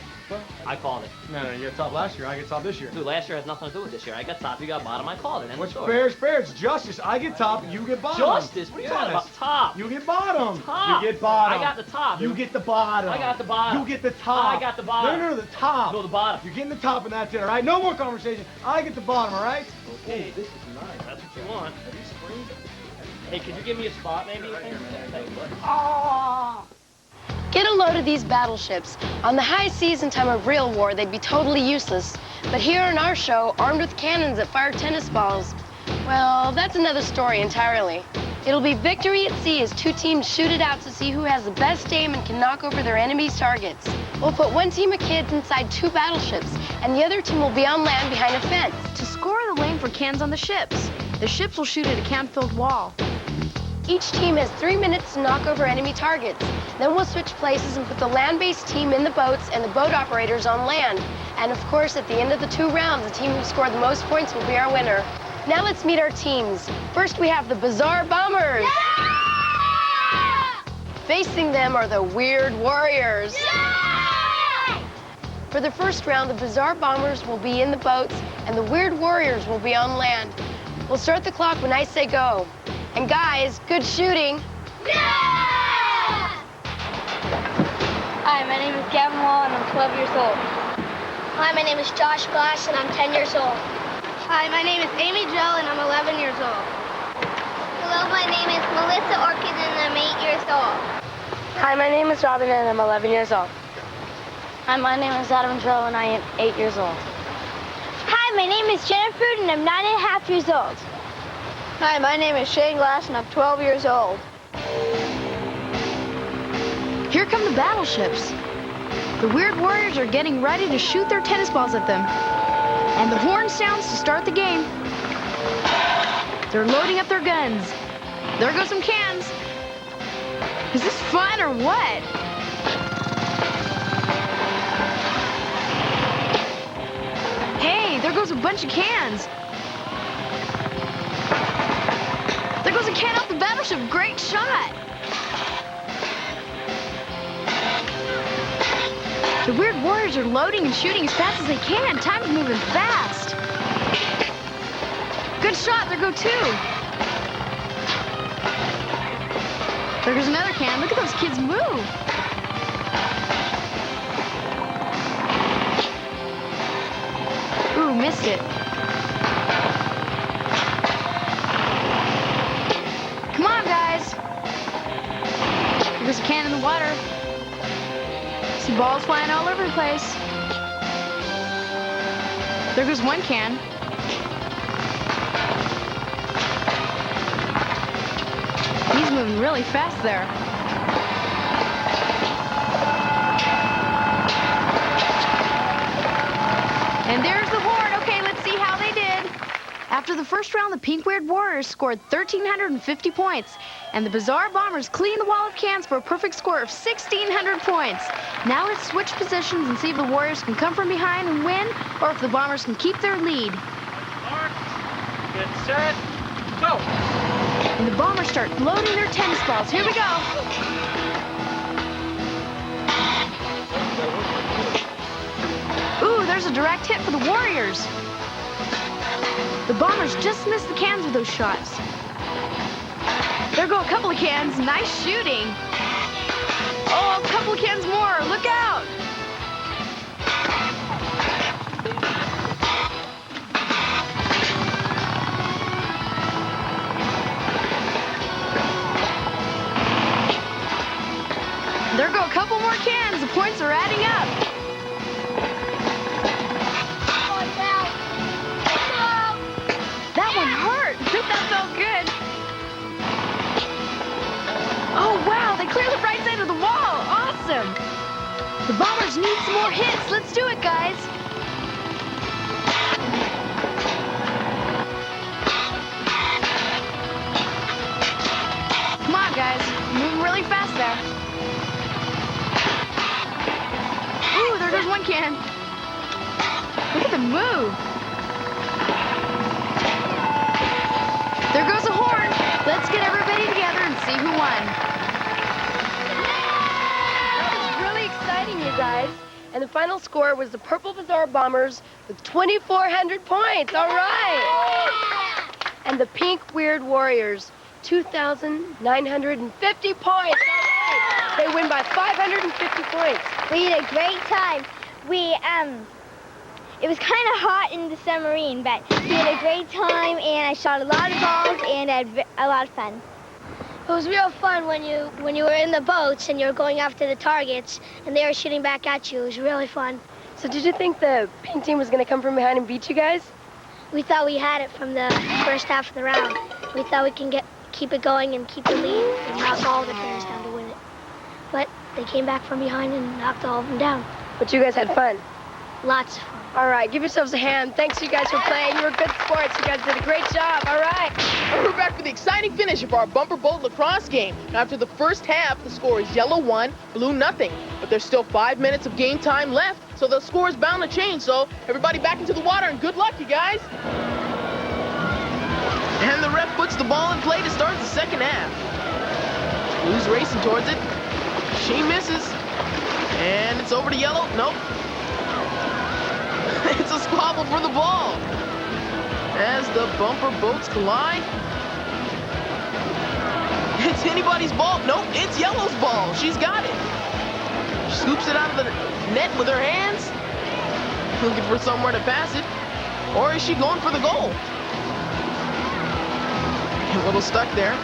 A: I called it.
C: No, you got top last year. I get top this year.
A: Dude, last year has nothing to do with this year. I got top, you got bottom, I called it.
C: What's fair is fair. It's justice. I get top, you get bottom.
A: Justice? What are you talking about? Top.
C: You get bottom.
A: Top.
C: You get bottom.
A: I got the top.
C: You get the bottom.
A: I got the bottom.
C: You get the top.
A: I got the bottom.
C: No, the top.
A: No, the bottom.
C: You're getting the top and that's it, all right? No more conversation. I get the bottom, all right?
A: Okay, this is nice. That's what you want. Hey, could you give me a spot, maybe?
M: Get a load of these battleships. On the high seas in time of real war, they'd be totally useless. But here in our show, armed with cannons that fire tennis balls, well, that's another story entirely. It'll be victory at sea as two teams shoot it out to see who has the best aim and can knock over their enemy's targets. We'll put one team of kids inside two battleships, and the other team will be on land behind a fence.
I: To score the lane for cans on the ships will shoot at a can-filled wall.
M: Each team has 3 minutes to knock over enemy targets. Then we'll switch places and put the land-based team in the boats and the boat operators on land. And of course, at the end of the 2 rounds, the team who scored the most points will be our winner. Now let's meet our teams. First, we have the Bizarre Bombers. Yeah! Facing them are the Weird Warriors. Yeah! For the first round, the Bizarre Bombers will be in the boats and the Weird Warriors will be on land. We'll start the clock when I say go. And guys, good shooting.
I: Yeah!
P: Hi, my name is Gavin Wall and I'm 12 years old.
Q: Hi, my name is Josh Glass and I'm 10 years old.
P: Hi, my name is Amy Jell and I'm 11 years old.
Q: Hello, my name is Melissa Orchid and I'm 8 years old.
P: Hi, my name is Robin and I'm 11 years old.
Q: Hi, my name is Adam Joe and I am 8 years old. Hi, my name is Jennifer and I'm 9.5 years old.
P: Hi, my name is Shane Glass and I'm 12 years old.
I: Here come the battleships. The Weird Warriors are getting ready to shoot their tennis balls at them. And the horn sounds to start the game. They're loading up their guns. There go some cans. Is this fun or what? Hey, there goes a bunch of cans. There goes a can off the battleship. Great shot. The Weird Warriors are loading and shooting as fast as they can. Time's moving fast. Good shot. There go 2. There goes another can. Look at those kids move. Ooh, missed it. Come on, guys. There's a can in the water. See balls flying all over the place. There goes one can. He's moving really fast there. And there's the horn. Okay, let's see how they did. After the first round, the Pink Weird Warriors scored 1,350 points, and the Bizarre Bombers cleaned the wall of cans for a perfect score of 1,600 points. Now let's switch positions and see if the Warriors can come from behind and win, or if the Bombers can keep their lead.
A: Mark, get set, go!
I: And the Bombers start loading their tennis balls. Here we go. Ooh, there's a direct hit for the Warriors. The Bombers just missed the cans with those shots. There go a couple of cans. Nice shooting. Oh, a couple of cans more. Look out. There go a couple more cans. The points are adding up. That one hurt. That felt good. Oh, wow. They cleared the right side of the wall. Awesome. The Bombers need some more hits. Let's do it, guys. Come on, guys. Moving really fast there. Ooh, there goes one can. Look at the move. There goes a horn. Let's get everybody together and see who won.
M: That was really exciting, you guys. And the final score was the Purple Bazaar Bombers with 2,400 points. All right. And the Pink Weird Warriors, 2,950 points. All right. They win by 550 points.
Q: We had a great time. It was kind of hot in the submarine, but we had a great time, and I shot a lot of balls, and I had a lot of fun.
P: It was real fun when you were in the boats and you were going after the targets, and they were shooting back at you. It was really fun.
M: So did you think the pink team was going to come from behind and beat you guys?
P: We thought we had it from the first half of the round. We thought we can keep it going and keep the lead and knock all the players down to win it. But they came back from behind and knocked all of them down.
M: But you guys had fun.
P: Lots of fun.
M: All right, give yourselves a hand. Thanks, you guys, for playing. You were good sports. You guys did a great job. All right.
N: And we're back for the exciting finish of our bumper boat lacrosse game. After the first half, the score is yellow 1, blue nothing. But there's still 5 minutes of game time left, so the score is bound to change. So everybody back into the water, and good luck, you guys. And the ref puts the ball in play to start the second half. Blue's racing towards it. She misses. And it's over to yellow. Nope. It's a squabble for the ball. As the bumper boats collide. It's anybody's ball. Nope, it's yellow's ball. She's got it. She scoops it out of the net with her hands. Looking for somewhere to pass it. Or is she going for the goal? A little stuck there.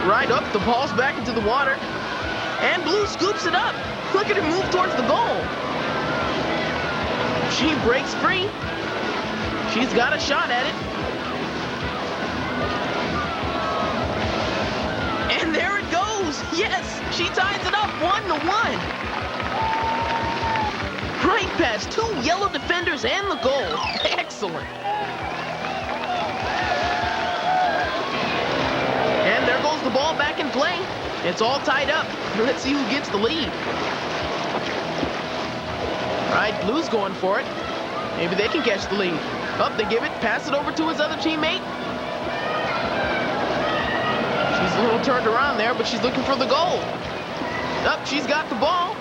N: Right up, the ball's back into the water. And Blue scoops it up. Look at her move towards the goal. She breaks free. She's got a shot at it. And there it goes. Yes, she ties it up 1-1. Right past 2 yellow defenders and the goal. Excellent. And there goes the ball back in play. It's all tied up. Let's see who gets the lead. All right, Blue's going for it. Maybe they can catch the lead. Up, they give it, pass it over to his other teammate. She's a little turned around there, but she's looking for the goal. Up, she's got the ball.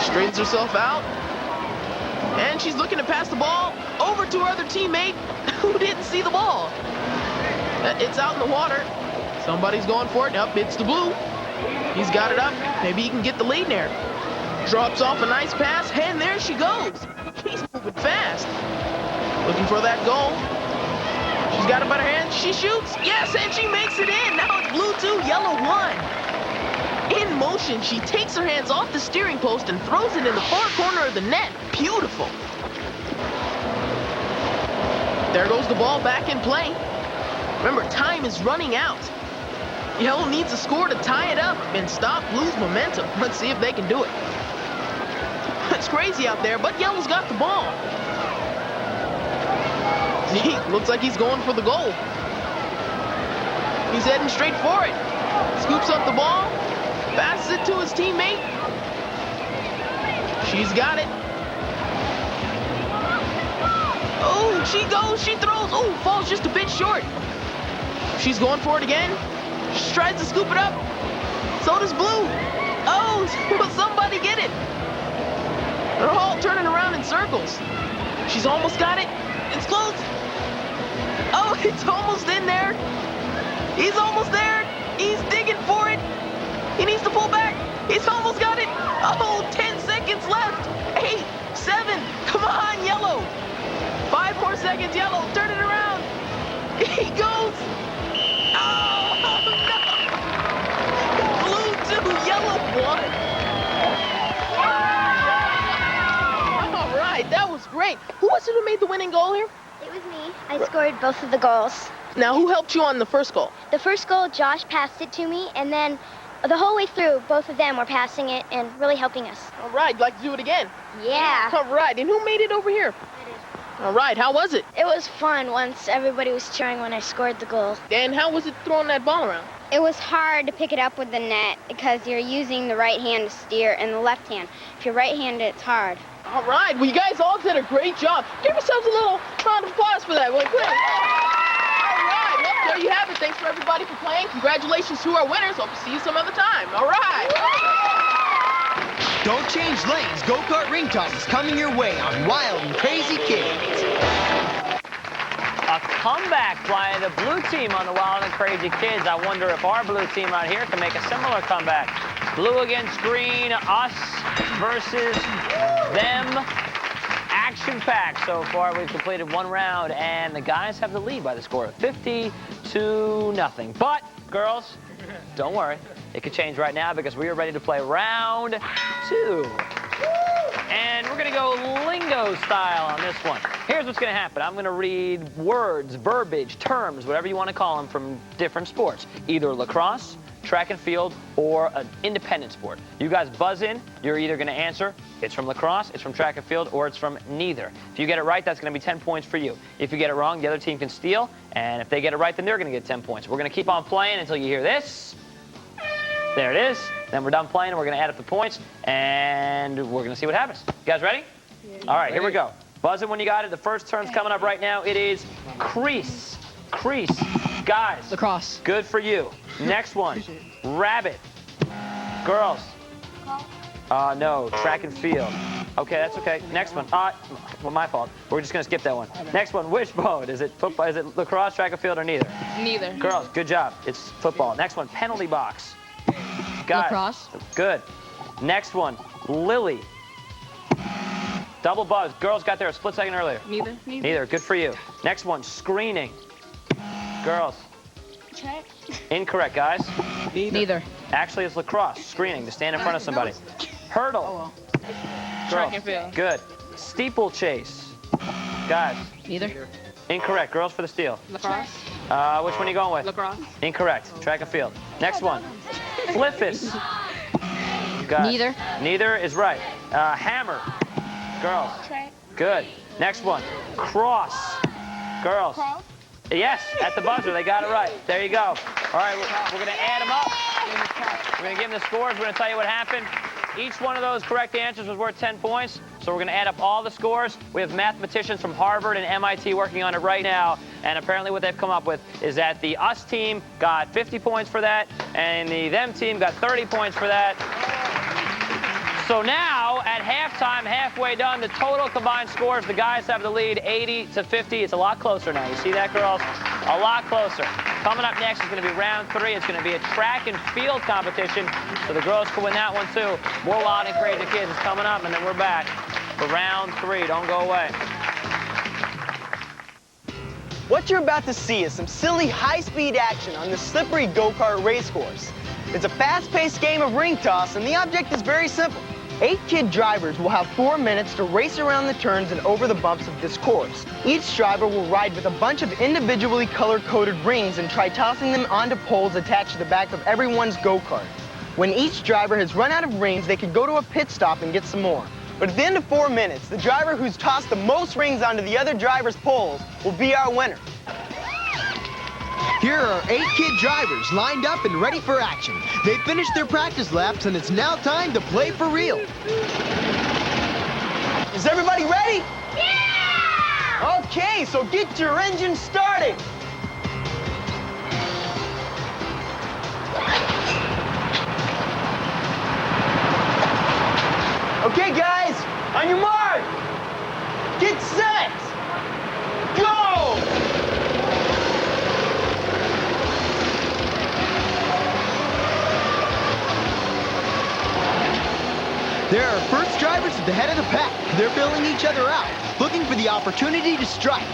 N: Straightens herself out. And she's looking to pass the ball over to her other teammate who didn't see the ball. It's out in the water. Somebody's going for it. Up, it's the Blue. He's got it up. Maybe he can get the lead there. Drops off a nice pass, and there she goes. She's moving fast. Looking for that goal. She's got it by her hand. She shoots. Yes, and she makes it in. Now it's Blue 2, yellow 1. In motion, she takes her hands off the steering post and throws it in the far corner of the net. Beautiful. There goes the ball back in play. Remember, time is running out. Yellow needs a score to tie it up and stop Blue's momentum. Let's see if they can do it. It's crazy out there, but Yellow's got the ball. Looks like he's going for the goal. He's heading straight for it. Scoops up the ball, passes it to his teammate. She's got it. Oh, she goes, she throws. Oh, falls just a bit short. She's going for it again. She tries to scoop it up. So does Blue. Oh, somebody get it. They're all turning around in circles. She's almost got it. It's close. Oh, it's almost in there. He's almost there. He's digging for it. He needs to pull back. He's almost got it. Oh, 10 seconds left. 8, 7. Come on, Yellow. 5 more seconds, Yellow. Turn it around. He goes. Oh, no. Blue 2, Yellow 1. All right, that was great. Who was it who made the winning goal here?
Q: It was me. I scored both of the goals.
N: Now, who helped you on the first goal?
Q: The first goal, Josh passed it to me, and then the whole way through, both of them were passing it and really helping us.
N: All right, you'd like to do it again?
Q: Yeah.
N: All right, and who made it over here? All right, how was it?
Q: It was fun once everybody was cheering when I scored the goal.
N: And how was it throwing that ball around?
Q: It was hard to pick it up with the net because you're using the right hand to steer and the left hand. If you're right-handed, it's hard.
N: All right, well, you guys all did a great job. Give yourselves a little round of applause for that. Really quick. All right, well, there you have it. Thanks for everybody for playing. Congratulations to our winners. Hope to see you some other time. All right.
F: Don't change lanes. Go-kart ring toss is coming your way on Wild and Crazy Kids.
A: A comeback by the blue team on the Wild and Crazy Kids. I wonder if our blue team right here can make a similar comeback. Blue against green, us versus them. Action-packed so far. We've completed 1 round, and the guys have the lead by the score of 50-0. But, girls, don't worry. It could change right now because we are ready to play round 2. And we're going to go lingo style on this one. Here's what's going to happen. I'm going to read words, verbiage, terms, whatever you want to call them from different sports. Either lacrosse, track and field, or an independent sport. You guys buzz in. You're either going to answer, it's from lacrosse, it's from track and field, or it's from neither. If you get it right, that's going to be 10 points for you. If you get it wrong, the other team can steal. And if they get it right, then they're going to get 10 points. We're going to keep on playing until you hear this. There it is. Then we're done playing, and we're going to add up the points, and we're going to see what happens. You guys ready? Yeah. All right, here we go. Buzz in when you got it. The first term's coming up right now. It is crease. Crease. Guys.
R: Lacrosse.
A: Good for you. Next one. Rabbit. Girls. No, track and field. Okay, that's okay. Next one. Well, my fault. We're just going to skip that one. Next one, wishbone. Is it football? Is it lacrosse, track and field, or neither?
R: Neither.
A: Girls, good job. It's football. Next one, penalty box. Guys.
R: Lacrosse.
A: Good. Next one, lily. Double buzz. Girls got there a split second earlier.
R: Neither.
A: Neither. Good for you. Next one, screening. Girls.
R: Track.
A: Incorrect, guys.
R: Neither.
A: Actually, it's lacrosse. Screening, to stand in front of somebody. Hurdle.
R: Oh, well.
A: Girls.
R: Track and field.
A: Good. Steeplechase. Guys.
R: Neither.
A: Incorrect. Girls for the steal.
R: Lacrosse.
A: Which one are you going with?
R: Lacrosse.
A: Incorrect. Track and field. Next one. Fliffus. Guys.
R: Neither.
A: Neither is right. Hammer. Girls.
R: Track.
A: Good. Next one. Cross. Girls.
R: Cross.
A: Yes, at the buzzer. They got it right. There you go. All right, we're going to add them up. We're going to give them the scores. We're going to tell you what happened. Each one of those correct answers was worth 10 points. So we're going to add up all the scores. We have mathematicians from Harvard and MIT working on it right now. And apparently what they've come up with is that the us team got 50 points for that, and the them team got 30 points for that. So now, at halftime, halfway done, the total combined scores, the guys have the lead 80-50. It's a lot closer now. You see that, girls? A lot closer. Coming up next is going to be round 3. It's going to be a track and field competition, so the girls can win that one, too. More Wild and Crazy Kids is coming up, and then we're back for round 3. Don't go away.
L: What you're about to see is some silly high-speed action on the slippery go-kart race course. It's a fast-paced game of ring toss, and the object is very simple. 8 kid drivers will have 4 minutes to race around the turns and over the bumps of this course. Each driver will ride with a bunch of individually color-coded rings and try tossing them onto poles attached to the back of everyone's go-kart. When each driver has run out of rings, they can go to a pit stop and get some more. But at the end of 4 minutes, the driver who's tossed the most rings onto the other driver's poles will be our winner.
F: Here are 8 kid drivers lined up and ready for action. They finished their practice laps, and it's now time to play for real.
L: Is everybody ready?
Q: Yeah!
L: Okay, so get your engine started. Okay, guys, on your mark. Get set. Go! There are first drivers at the head of the pack. They're filling each other out, looking for the opportunity to strike.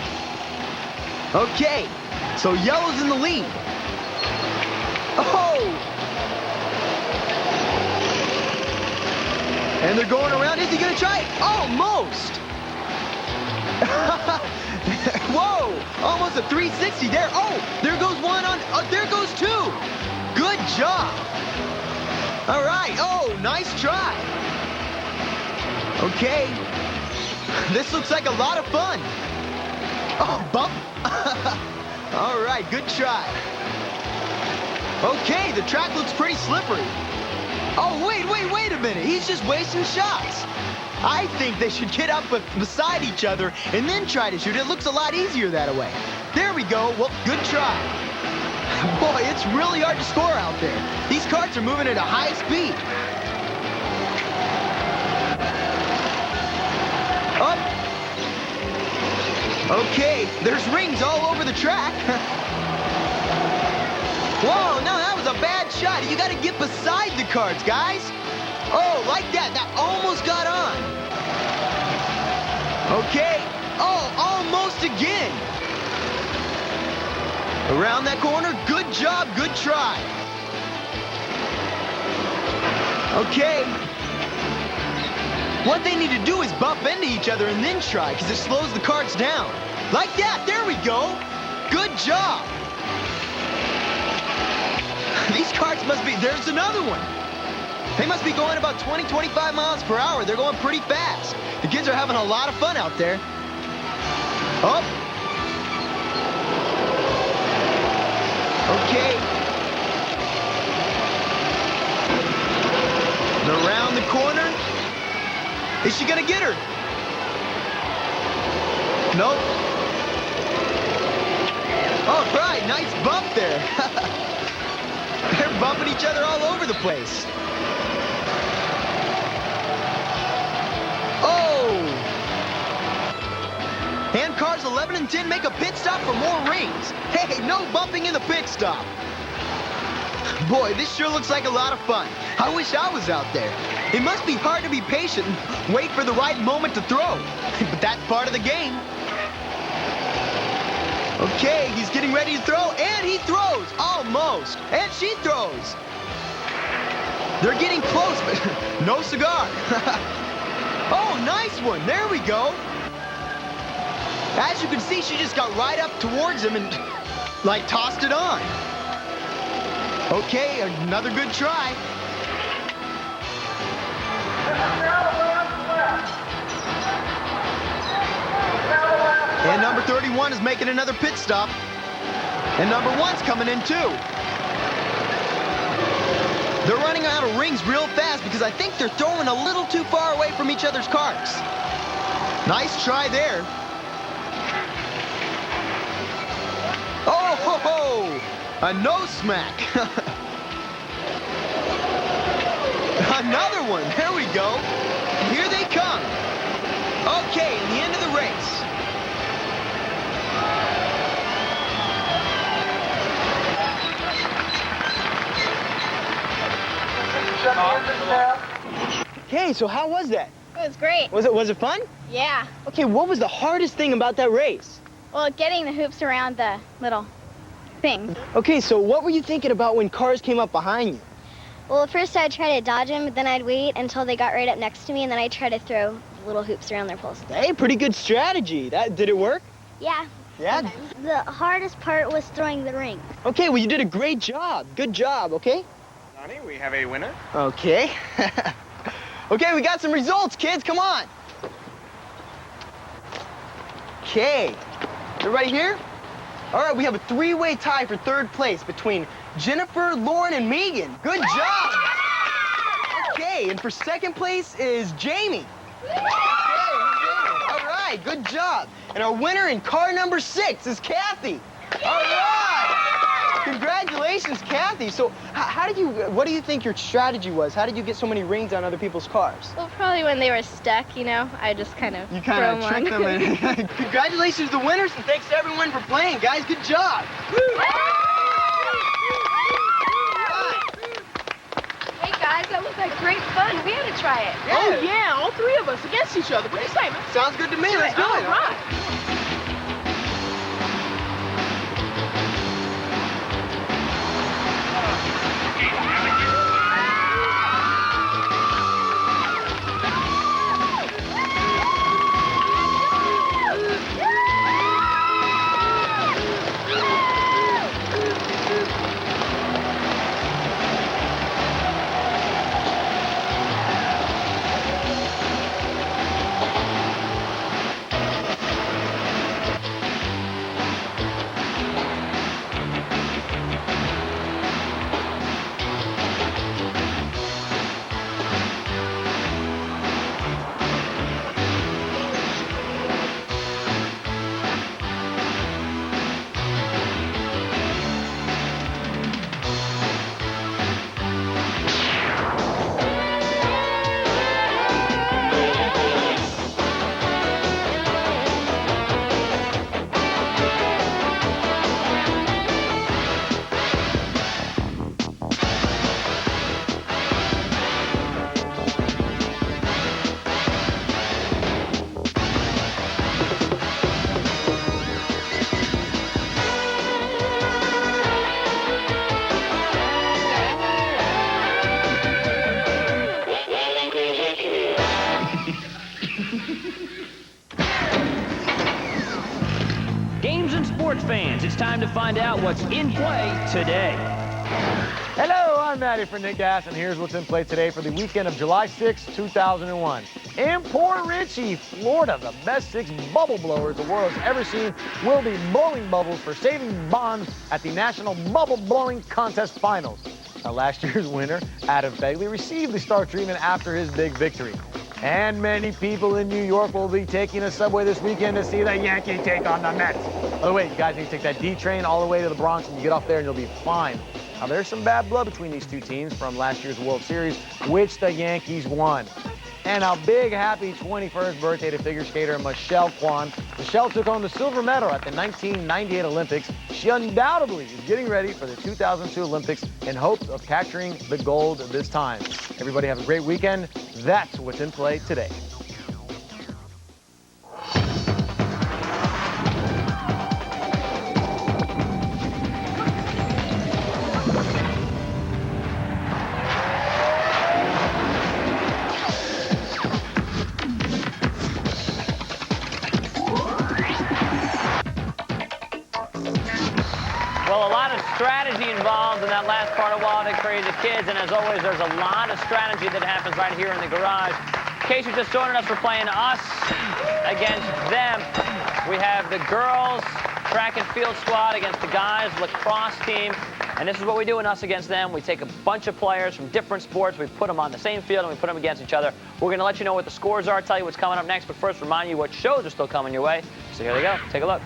L: Okay, so yellow's in the lead. Oh! And they're going around. Is he gonna try it? Almost! Whoa! Almost a 360 there. Oh, there goes one on, there goes two. Good job. All right, oh, nice try. Okay, this looks like a lot of fun. Oh, bump. All right, good try. Okay, the track looks pretty slippery. Oh, wait a minute. He's just wasting shots. I think they should get up beside each other and then try to shoot. It looks a lot easier that way. There we go. Well, good try. Boy, it's really hard to score out there. These carts are moving at a high speed. Up. Okay, there's rings all over the track. Whoa, no, that was a bad shot. You got to get beside the carts, guys. Oh, like that. That almost got on. Okay. Oh, almost again. Around that corner. Good job. Good try. Okay. What they need to do is bump into each other and then try, because it slows the carts down. Like that. There we go. Good job. These carts must be, there's another one. They must be going about 20, 25 miles per hour. They're going pretty fast. The kids are having a lot of fun out there. Up. Okay. And around the corner. Is she gonna get her? Nope. All right, nice bump there. They're bumping each other all over the place. Oh! And cars 11 and 10 make a pit stop for more rings. Hey, no bumping in the pit stop. Boy, this sure looks like a lot of fun. I wish I was out there. It must be hard to be patient and wait for the right moment to throw. But that's part of the game. Okay, he's getting ready to throw, and he throws. Almost. And she throws. They're getting close, but no cigar. Oh, nice one. There we go. As you can see, she just got right up towards him and, like, tossed it on. Okay, another good try. And number 31 is making another pit stop. And number 1's coming in too. They're running out of rings real fast because I think they're throwing a little too far away from each other's carts. Nice try there. Oh, ho, ho! A no smack. Another one. There we go. Here they come. Okay, in the end of the race. Okay, so how was that?
B: It was great.
L: Was it fun?
B: Yeah.
L: Okay, what was the hardest thing about that race?
B: Well, getting the hoops around the little thing.
L: Okay, so what were you thinking about when cars came up behind you?
Q: Well, at first I'd try to dodge them, but then I'd wait until they got right up next to me, and then I'd try to throw little hoops around their poles.
L: Hey, pretty good strategy. Did it work?
Q: Yeah.
L: Yeah?
Q: The hardest part was throwing the ring.
L: Okay, well, you did a great job. Good job, okay?
S: Johnny, we have a winner.
L: Okay. Okay, we got some results, kids. Come on. Okay. Everybody here? All right, we have a three-way tie for third place between Jennifer, Lauren, and Megan. Good job. Okay, and for second place is Jamie. Okay, all right, good job. And our winner in car number 6 is Kathy. All right! Congratulations, Kathy. So what do you think your strategy was? How did you get so many rings on other people's cars?
B: Well, probably when they were stuck, you know, I just kind of
L: You kind of tricked them. And congratulations to the winners, and thanks to everyone for playing, guys. Good job.
M: Hey, guys, that was like great fun. We had to try it.
L: Yeah.
N: Oh, yeah, all 3 of us against each other. What do you say, man?
L: Sounds good to me. Let's do it.
N: All right.
A: Games and sports fans, it's time to find out what's in play today.
C: Hello, I'm Matty for Nick Gas, and here's what's in play today for the weekend of July 6, 2001. In Port Richey, Florida, the best 6 bubble blowers the world has ever seen will be blowing bubbles for saving bonds at the National Bubble Blowing Contest Finals. Now, last year's winner, Adam Begley, received the star treatment after his big victory. And many people in New York will be taking a subway this weekend to see the Yankees take on the Mets. By the way, you guys need to take that D train all the way to the Bronx, and you get off there and you'll be fine. Now, there's some bad blood between these 2 teams from last year's World Series, which the Yankees won. And a big happy 21st birthday to figure skater Michelle Kwan. Michelle took home the silver medal at the 1998 Olympics. She undoubtedly is getting ready for the 2002 Olympics in hopes of capturing the gold this time. Everybody have a great weekend. That's what's in play today.
A: Well, a lot of strategy involved in that last part of Wild and Crazy Kids, and as always, there's a lot of strategy that happens right here in the garage. In case you're just joining us, we're playing us against them. We have the girls track and field squad against the guys lacrosse team, and this is what we do in us against them. We take a bunch of players from different sports, we put them on the same field, and we put them against each other. We're going to let you know what the scores are, tell you what's coming up next, but first remind you what shows are still coming your way. So here they go. Take a look.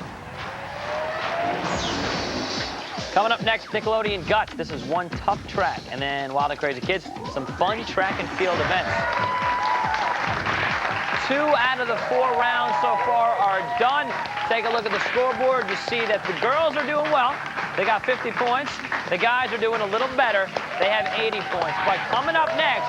A: Coming up next, Nickelodeon Guts. This is one tough track. And then Wild and Crazy Kids, some fun track and field events. 2 out of the 4 rounds so far are done. Take a look at the scoreboard. You see that the girls are doing well. They got 50 points. The guys are doing a little better. They have 80 points. But coming up next,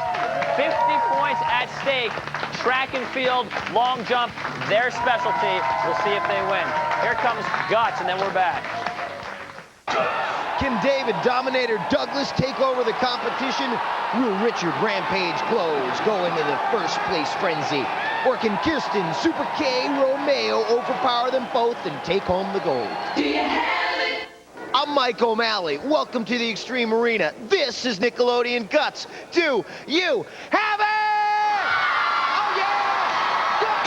A: 50 points at stake. Track and field, long jump, their specialty. We'll see if they win. Here comes Guts, and then we're back.
F: Kim David, Dominator Douglas take over the competition. Will Richard, Rampage Close go into the first place frenzy. Or can Kirsten, Super K, Romeo overpower them both and take home the gold? Do you have it? I'm Mike O'Malley. Welcome to the Extreme Arena. This is Nickelodeon Guts. Do you have it?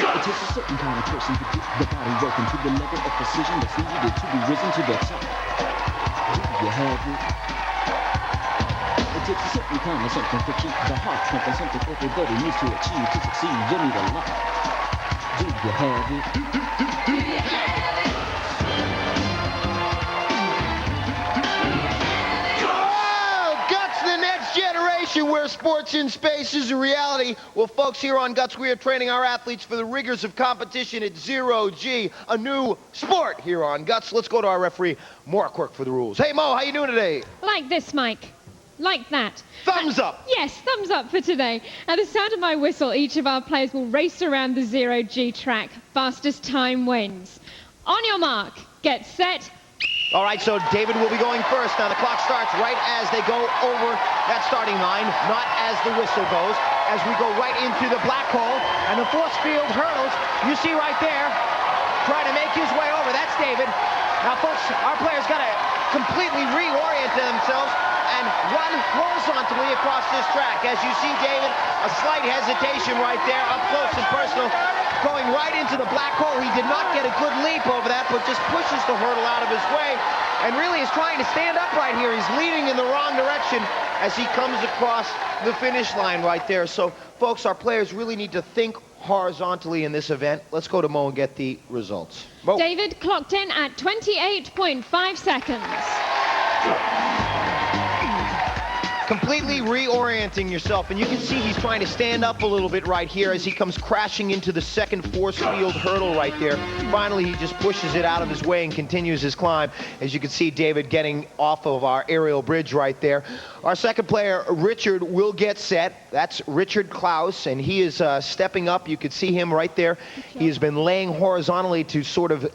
T: It takes a certain kind of person to get the body working to the level of precision that's needed to be risen to the top. You have it. It takes a certain kind of something to keep the heart pumping, something everybody needs to achieve to succeed. You need a lot. Do Do you have it? Do you have it?
F: Generation where sports in space is a reality. Well, folks, here on Guts, we are training our athletes for the rigors of competition at Zero G, a new sport here on Guts. Let's go to our referee, Maura Quirk, for the rules. Hey, Mo, how you doing today?
G: Like this, Mike. Like that.
F: Thumbs up.
G: Yes, thumbs up for today. At the sound of my whistle, each of our players will race around the Zero G track. Fastest time wins. On your mark, get set.
F: All right, so David will be going first. Now the clock starts right as they go over that starting line, not as the whistle goes, as we go right into the black hole and the force field hurdles. You see right there, trying to make his way over. That's David. Now, folks, our players got to completely reorient themselves and run horizontally across this track. As you see, David, a slight hesitation right there, up close and personal, going right into the black hole. He did not get a good leap over that, but just pushes the hurdle out of his way and really is trying to stand up right here. He's leading in the wrong direction as he comes across the finish line right there. So, folks, our players really need to think horizontally in this event. Let's go to Mo and get the results. Mo.
G: David clocked in at 28.5 seconds.
F: Completely reorienting yourself, and you can see he's trying to stand up a little bit right here as he comes crashing into the second force field hurdle right there. Finally, he just pushes it out of his way and continues his climb. As you can see, David getting off of our aerial bridge right there. Our second player, Richard, will get set. That's Richard Klaus, and he is stepping up. You can see him right there. He has been laying horizontally to sort of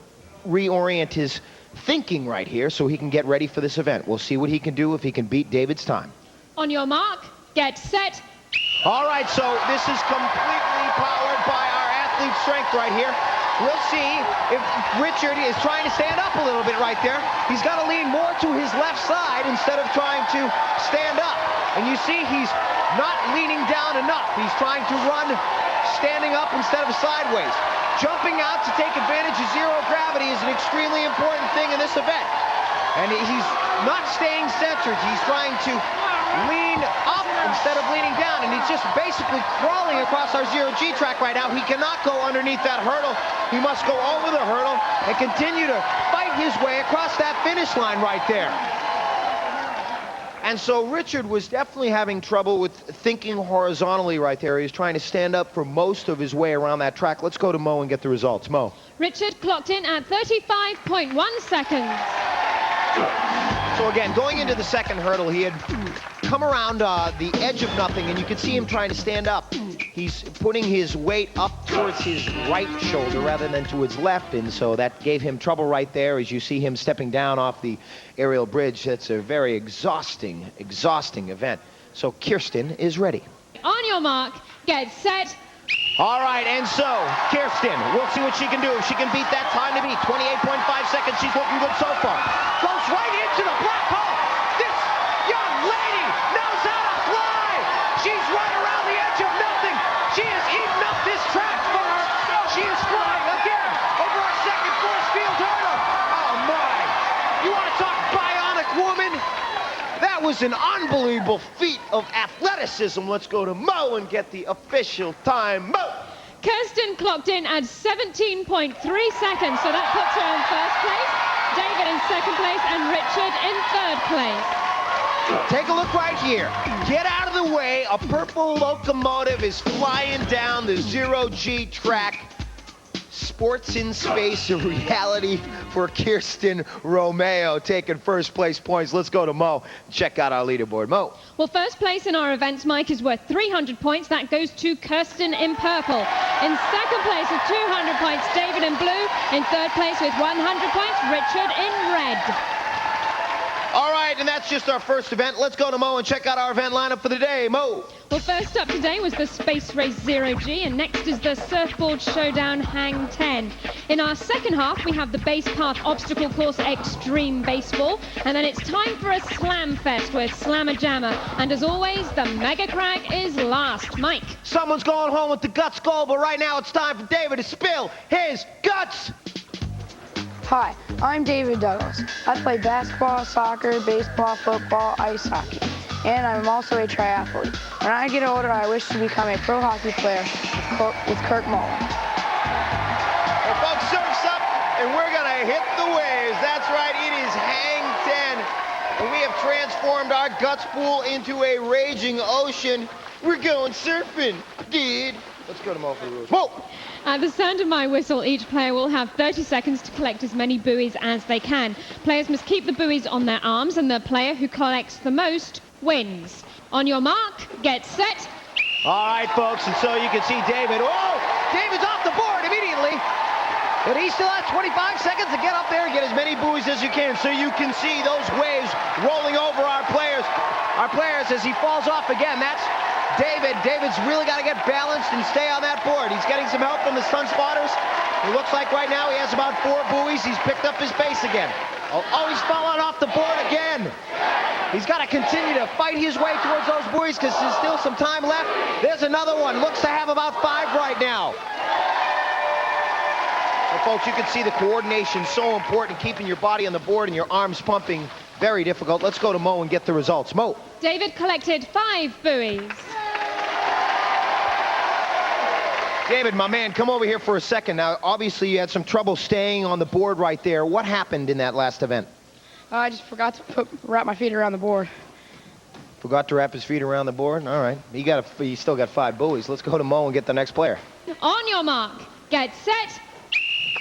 F: reorient his thinking right here so he can get ready for this event. We'll see what he can do if he can beat David's time.
G: On your mark, get set.
F: All right, so this is completely powered by our athlete strength right here. We'll see if Richard is trying to stand up a little bit right there. He's got to lean more to his left side instead of trying to stand up. And you see he's not leaning down enough. He's trying to run standing up instead of sideways. Jumping out to take advantage of zero gravity is an extremely important thing in this event. And he's not staying centered. He's trying to lean up instead of leaning down, and he's just basically crawling across our zero-G track right now. He cannot go underneath that hurdle. He must go over the hurdle and continue to fight his way across that finish line right there. And so Richard was definitely having trouble with thinking horizontally right there. He's trying to stand up for most of his way around that track. Let's go to Mo and get the results. Mo.
G: Richard clocked in at 35.1 seconds.
F: So again, going into the second hurdle, he had come around the edge of nothing, and you can see him trying to stand up. He's putting his weight up towards his right shoulder rather than to his left, and so that gave him trouble right there as you see him stepping down off the aerial bridge. That's a very exhausting event. So Kirsten is ready.
G: On your mark, get set.
F: All right, and so Kirsten, we'll see what she can do. If she can beat that time to beat 28.5 seconds, she's looking good so far. Goes right into the black hole. This young lady knows how to fly. She's right around the edge of nothing. She has eaten up this track for her. She is flying again over our second force field hurdle. Oh my! You want to talk bionic woman? That was an unbelievable feat of athleticism. Let's go to Mo and get the official time. Mo!
G: Kirsten clocked in at 17.3 seconds, so that puts her in first place, David in second place, and Richard in third place.
F: Take a look right here. Get out of the way. A purple locomotive is flying down the zero-G track. Sports in space, a reality for Kirsten Romeo, taking first place points. Let's go to Mo. Check out our leaderboard. Mo.
G: Well, first place in our events, Mike, is worth 300 points. That goes to Kirsten in purple. In second place with 200 points, David in blue. In third place with 100 points, Richard in red.
F: All right, and that's just our first event. Let's go to Mo and check out our event lineup for the day. Mo.
G: Well, first up today was the Space Race Zero-G, and next is the Surfboard Showdown Hang 10. In our second half, we have the Base Path Obstacle Course Extreme Baseball, and then it's time for a Slam Fest with Slammer Jammer. And as always, the Mega Crag is last. Mike.
F: Someone's going home with the guts goal, but right now it's time for David to spill his guts.
U: Hi, I'm David Douglas. I play basketball, soccer, baseball, football, ice hockey, and I'm also a triathlete. When I get older, I wish to become a pro hockey player with Kirk Mullin.
F: hit the waves. That's right, it is Hang 10. And we have transformed our Guts pool into a raging ocean. We're going surfing, dude. Let's go to Mo for the rules. Mo!
G: At the sound of my whistle, each player will have 30 seconds to collect as many buoys as they can. Players must keep the buoys on their arms, and the player who collects the most wins. On your mark, get set.
F: All right, folks, and so you can see David. Oh, David's off the board immediately. But he still has 25 seconds to get up there and get as many buoys as you can. So you can see those waves rolling over our players. Our players as he falls off again. That's David. David's really got to get balanced and stay on that board. He's getting some help from the sun spotters. It looks like right now he has about 4 buoys. He's picked up his pace again. Oh, he's fallen off the board again. He's got to continue to fight his way towards those buoys because there's still some time left. There's another one. Looks to have about 5 right now. So, folks, you can see the coordination so important, keeping your body on the board and your arms pumping. Very difficult. Let's go to Mo and get the results. Mo.
G: David collected 5 buoys.
F: David, my man, come over here for a second. Now, obviously, you had some trouble staying on the board right there. What happened in that last event?
U: I just forgot to wrap my feet around the board.
F: Forgot to wrap his feet around the board? All right. He still got 5 buoys. Let's go to Mo and get the next player.
G: On your mark, get set.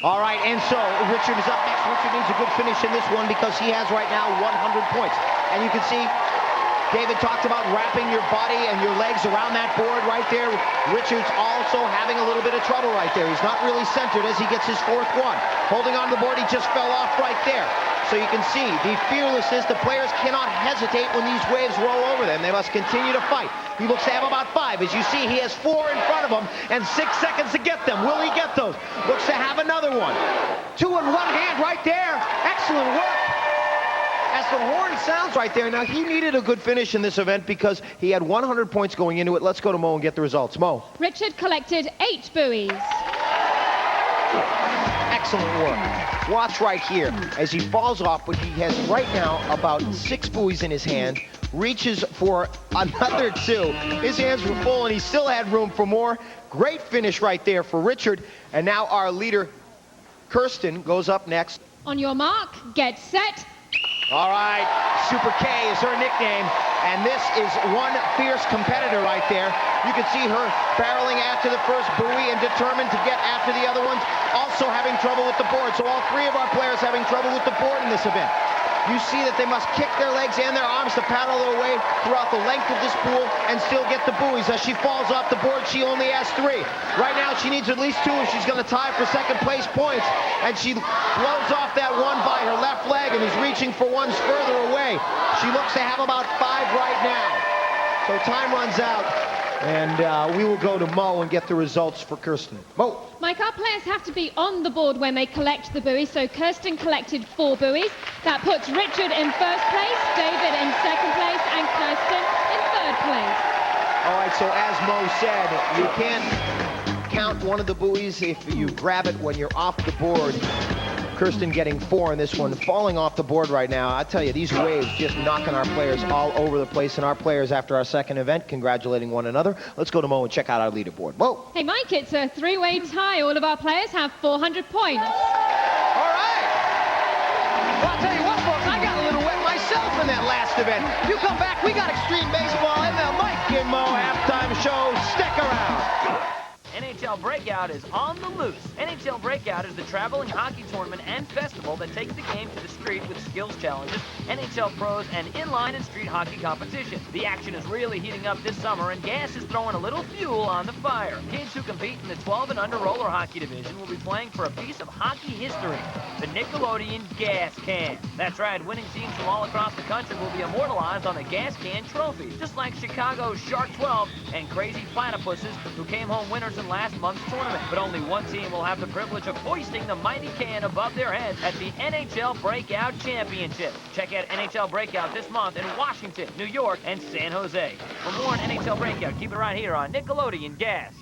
F: All right, and so Richard is up next. Richard needs a good finish in this one because he has right now 100 points. And you can see David talked about wrapping your body and your legs around that board right there. Richard's also having a little bit of trouble right there. He's not really centered as he gets his 4th one. Holding on to the board, he just fell off right there. So you can see the fearlessness. The players cannot hesitate when these waves roll over them. They must continue to fight. He looks to have about 5. As you see, he has 4 in front of him and 6 seconds to get them. Will he get those? Looks to have another one. 2 in one hand right there. Excellent work. As the horn sounds right there. Now, he needed a good finish in this event because he had 100 points going into it. Let's go to Mo and get the results. Mo.
G: Richard collected 8 buoys.
F: Excellent work. Watch right here as he falls off, but he has right now about 6 buoys in his hand, reaches for another 2. His hands were full and he still had room for more. Great finish right there for Richard. And now our leader, Kirsten, goes up next.
G: On your mark, get set.
F: All right, Super K is her nickname, and this is one fierce competitor right there. You can see her barreling after the first buoy and determined to get after the other ones, also having trouble with the board. So all 3 of our players having trouble with the board in this event. You see that they must kick their legs and their arms to paddle their way throughout the length of this pool and still get the buoys. As she falls off the board, she only has 3. Right now, she needs at least 2 if she's going to tie for 2nd place points. And she blows off that one by her left leg and is reaching for ones further away. She looks to have about 5 right now. So time runs out, and we will go to Mo and get the results for Kirsten. Mo.
G: Mike, our players have to be on the board when they collect the buoys, so Kirsten collected 4 buoys. That puts Richard in 1st place, David in 2nd place, and Kirsten in 3rd place.
F: All right, so as Mo said, you can't count one of the buoys if you grab it when you're off the board. Kirsten getting 4 in this one, falling off the board right now. I tell you, these waves just knocking our players all over the place, and our players after our 2nd event congratulating one another. Let's go to Mo and check out our leaderboard. Mo.
G: Hey, Mike, it's a 3-way tie. All of our players have 400 points.
F: All right. Well, I'll tell you what, folks, I got a little wet myself in that last event. You come back, we got extreme baseball in the Mike and Mo halftime show. Stick around.
A: NHL Breakout is on the loose. NHL Breakout is the traveling hockey tournament and festival that takes the game to the street with skills challenges, NHL pros, and inline and street hockey competition. The action is really heating up this summer, and gas is throwing a little fuel on the fire. Kids who compete in the 12 and under roller hockey division will be playing for a piece of hockey history, the Nickelodeon Gas Can. That's right, winning teams from all across the country will be immortalized on the Gas Can Trophy, just like Chicago's Shark 12 and Crazy Platypuses, who came home winners in last month's tournament. But only one team will have the privilege of hoisting the mighty can above their heads at the NHL Breakout Championship. Check out NHL Breakout this month in Washington, New York, and San Jose. For more on NHL Breakout, keep it right here on Nickelodeon Gas.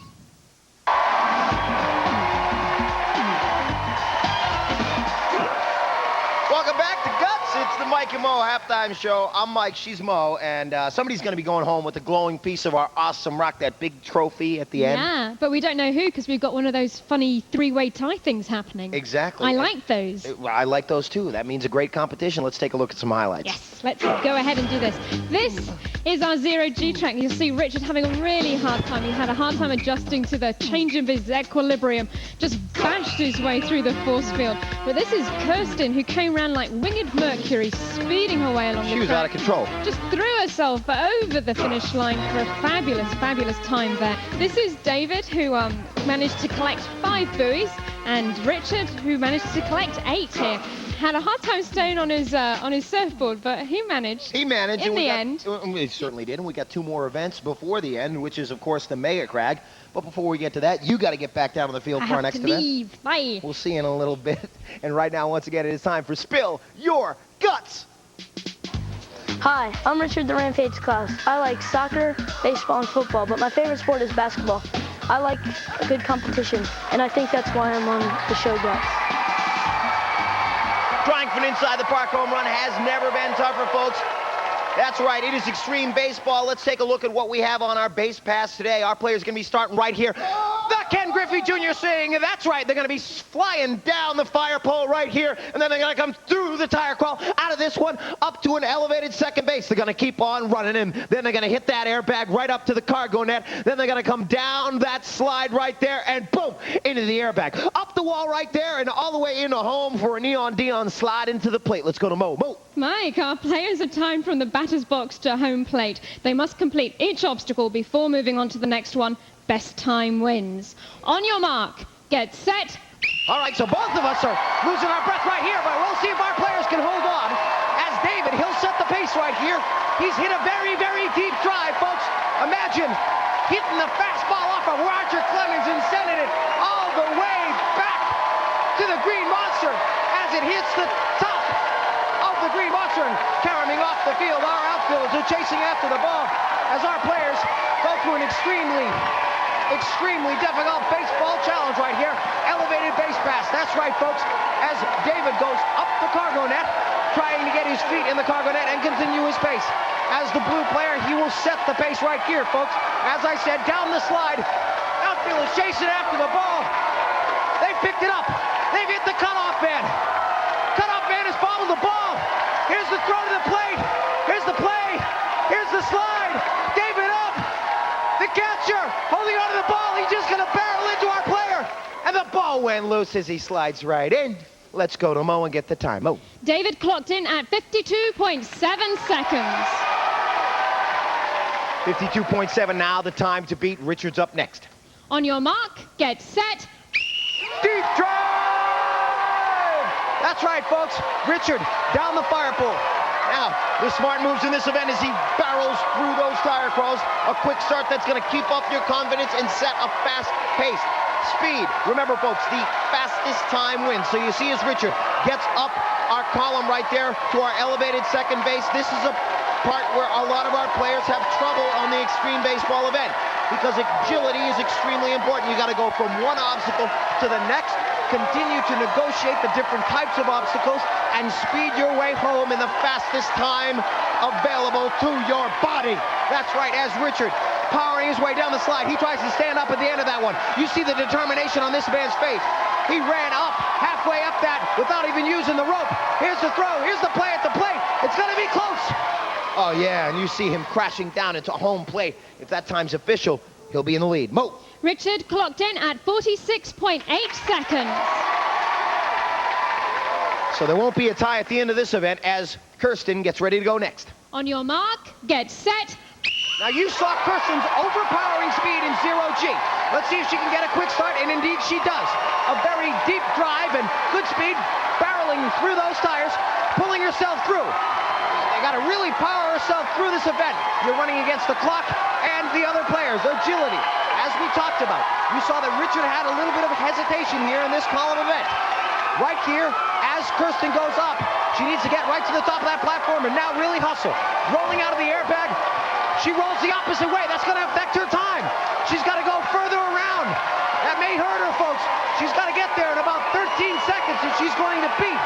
F: Welcome back to Guts. It's the Mike and Mo halftime show. I'm Mike, she's Mo, and somebody's going to be going home with a glowing piece of our awesome rock, that big trophy at the end.
G: Yeah, but we don't know who because we've got one of those funny three-way tie things happening.
F: Exactly.
G: I like those.
F: I like those too. That means a great competition. Let's take a look at some highlights.
G: Yes, let's go ahead and do this. This is our zero-G track. You'll see Richard having a really hard time. He had a hard time adjusting to the change of his equilibrium. Just bashed his way through the force field. But this is Kirsten, who came around like winged Mercury, speeding her way along the track.
F: She was out of control.
G: Just threw herself over the finish line for a fabulous, fabulous time there. This is David, who managed to collect 5 buoys, and Richard, who managed to collect 8 here. Had a hard time staying on his surfboard, but he managed.
F: He managed.
G: In the end.
F: We certainly did, and we got 2 more events before the end, which is, of course, the Mega Crag. But before we get to that, you got to get back down on the field for our next event.
G: Bye.
F: We'll see you in a little bit. And right now, once again, it is time for Spill Your Guts.
Q: Hi, I'm Richard the Rampage Klaus. I like soccer, baseball, and football, but my favorite sport is basketball. I like a good competition, and I think that's why I'm on the show Guts.
F: Trying for an inside the park home run has never been tougher, folks. That's right, it is extreme baseball. Let's take a look at what we have on our base pass today. Our players going to be starting right here. The Ken Griffey Jr. swing. That's right, they're going to be flying down the fire pole right here, and then they're going to come through the tire crawl, out of this one, up to an elevated second base. They're going to keep on running in. Then they're going to hit that airbag right up to the cargo net. Then they're going to come down that slide right there, and boom, into the airbag. Up the wall right there, and all the way into home for a Neon Dion slide into the plate. Let's go to Mo. Mo.
G: Mike, our players are timed from the batter's box to home plate. They must complete each obstacle before moving on to the next one. Best time wins. On your mark, get set.
F: All right, so both of us are losing our breath right here, but we'll see if our players can hold on. As David, he'll set the pace right here. He's hit a very, very deep drive, folks. Imagine hitting the fastball off of Roger Clemens and sending it all the way back to the Green Monster as it hits the top of the Green Monster and caroming off the field. Our outfielders are chasing after the ball as our players go through an extremely difficult baseball challenge right here. Elevated base pass. That's right, folks. As David goes up the cargo net, trying to get his feet in the cargo net and continue his pace. As the blue player, he will set the pace right here, folks. As I said, down the slide. Outfielders chasing after the ball. They've picked it up. They've hit the cutoff man. Cutoff man has bobbled the ball. Here's the throw to the plate. Here's the play. Here's the slide. David up. The catcher holding on to the ball. He's just going to barrel into our player. And the ball went loose as he slides right in. Let's go to Mo and get the time. Mo.
G: David clocked in at 52.7 seconds.
F: 52.7 now, the time to beat. Richard's up next.
G: On your mark, get set.
F: Deep drive! That's right, folks. Richard down the fire pole. Now, the smart moves in this event as he barrels through those tire crawls. A quick start that's going to keep up your confidence and set a fast pace. Speed. Remember, folks, the fastest time wins. So you see as Richard gets up our column right there to our elevated second base. This is a part where a lot of our players have trouble on the extreme baseball event because agility is extremely important. You got to go from one obstacle to the next, continue to negotiate the different types of obstacles, and speed your way home in the fastest time available to your body. That's right, as Richard powering his way down the slide, he tries to stand up at the end of that one. You see the determination on this man's face. He ran up, halfway up that, without even using the rope. Here's the throw, here's the play at the plate. It's gonna be close. Oh yeah, and you see him crashing down into home plate. If that time's official, he'll be in the lead. Mo.
G: Richard clocked in at 46.8 seconds.
F: So there won't be a tie at the end of this event as Kirsten gets ready to go next.
G: On your mark, get set.
F: Now you saw Kirsten's overpowering speed in 0G. Let's see if she can get a quick start, and indeed she does. A very deep drive and good speed, barreling through those tires, pulling herself through. They got to really power herself through this event. You're running against the clock and the other players. Agility, as we talked about. You saw that Richard had a little bit of hesitation here in this column event. Right here, as Kirsten goes up, she needs to get right to the top of that platform and now really hustle. Rolling out of the airbag,
C: She rolls the opposite way. That's going to affect her time. She's got to go further around. That may hurt her, folks. She's got to get there in about 13 seconds if she's going to beat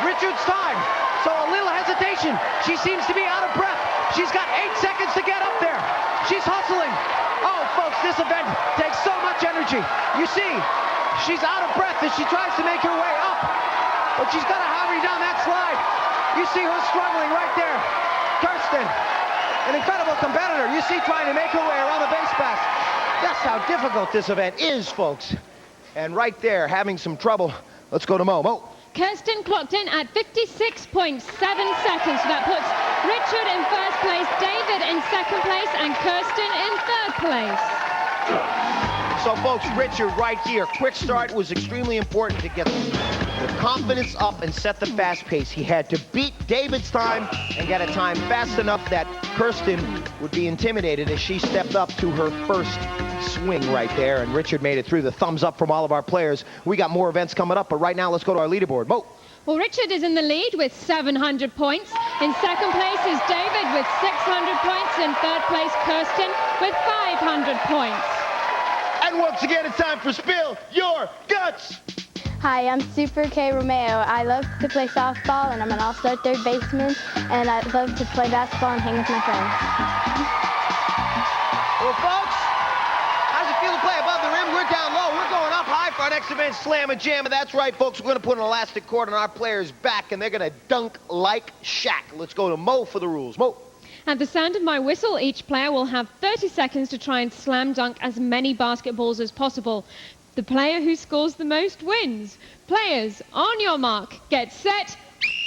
C: Richard's time. So a little hesitation. She seems to be out of breath. She's got 8 seconds to get up there. She's hustling. Oh, folks, this event takes so much energy. You see, she's out of breath as she tries to make her way up. But she's got to hurry down that slide. You see her struggling right there. Kirsten, an incredible competitor. You see trying to make her way around the base pass. That's how difficult this event is, folks. And right there, having some trouble. Let's go to Mo. Mo.
G: Kirsten clocked in at 56.7 seconds. So that puts Richard in first place, David in second place, and Kirsten in third place.
F: So, folks, Richard right here. Quick start was extremely important to get the confidence up and set the fast pace. He had to beat David's time and get a time fast enough that Kirsten would be intimidated as she stepped up to her first swing right there. And Richard made it through. The thumbs up from all of our players. We got more events coming up, but right now let's go to our leaderboard. Mo.
G: Well, Richard is in the lead with 700 points. In second place is David with 600 points. In third place, Kirsten with 500 points.
F: And once again, it's time for Spill Your Guts.
D: Hi, I'm Super K Romeo. I love to play softball, and I'm an all-star third baseman, and I love to play basketball and hang with my friends.
F: Well, folks, how's it feel to play above the rim? We're down low. We're going up high for our next event, Slam and Jam. And that's right, folks. We're going to put an elastic cord on our players' back, and they're going to dunk like Shaq. Let's go to Mo for the rules. Mo.
G: At the sound of my whistle, each player will have 30 seconds to try and slam dunk as many basketballs as possible. The player who scores the most wins. Players, on your mark, get set.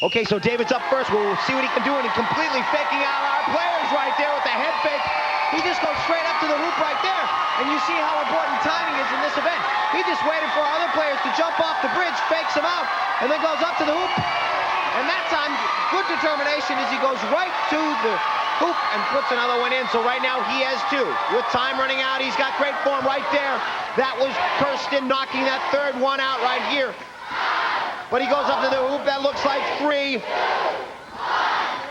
F: Okay, so David's up first. We'll see what he can do, and he's completely faking out our players right there with the head fake. He just goes straight up to the hoop right there, and you see how important timing is in this event. He just waited for other players to jump off the bridge, fakes them out, and then goes up to the hoop. And that time, good determination as he goes right to the hoop and puts another one in. So right now he has two. With time running out, he's got great form right there. That was Kirsten knocking that third one out right here. But he goes up to the hoop. That looks like three.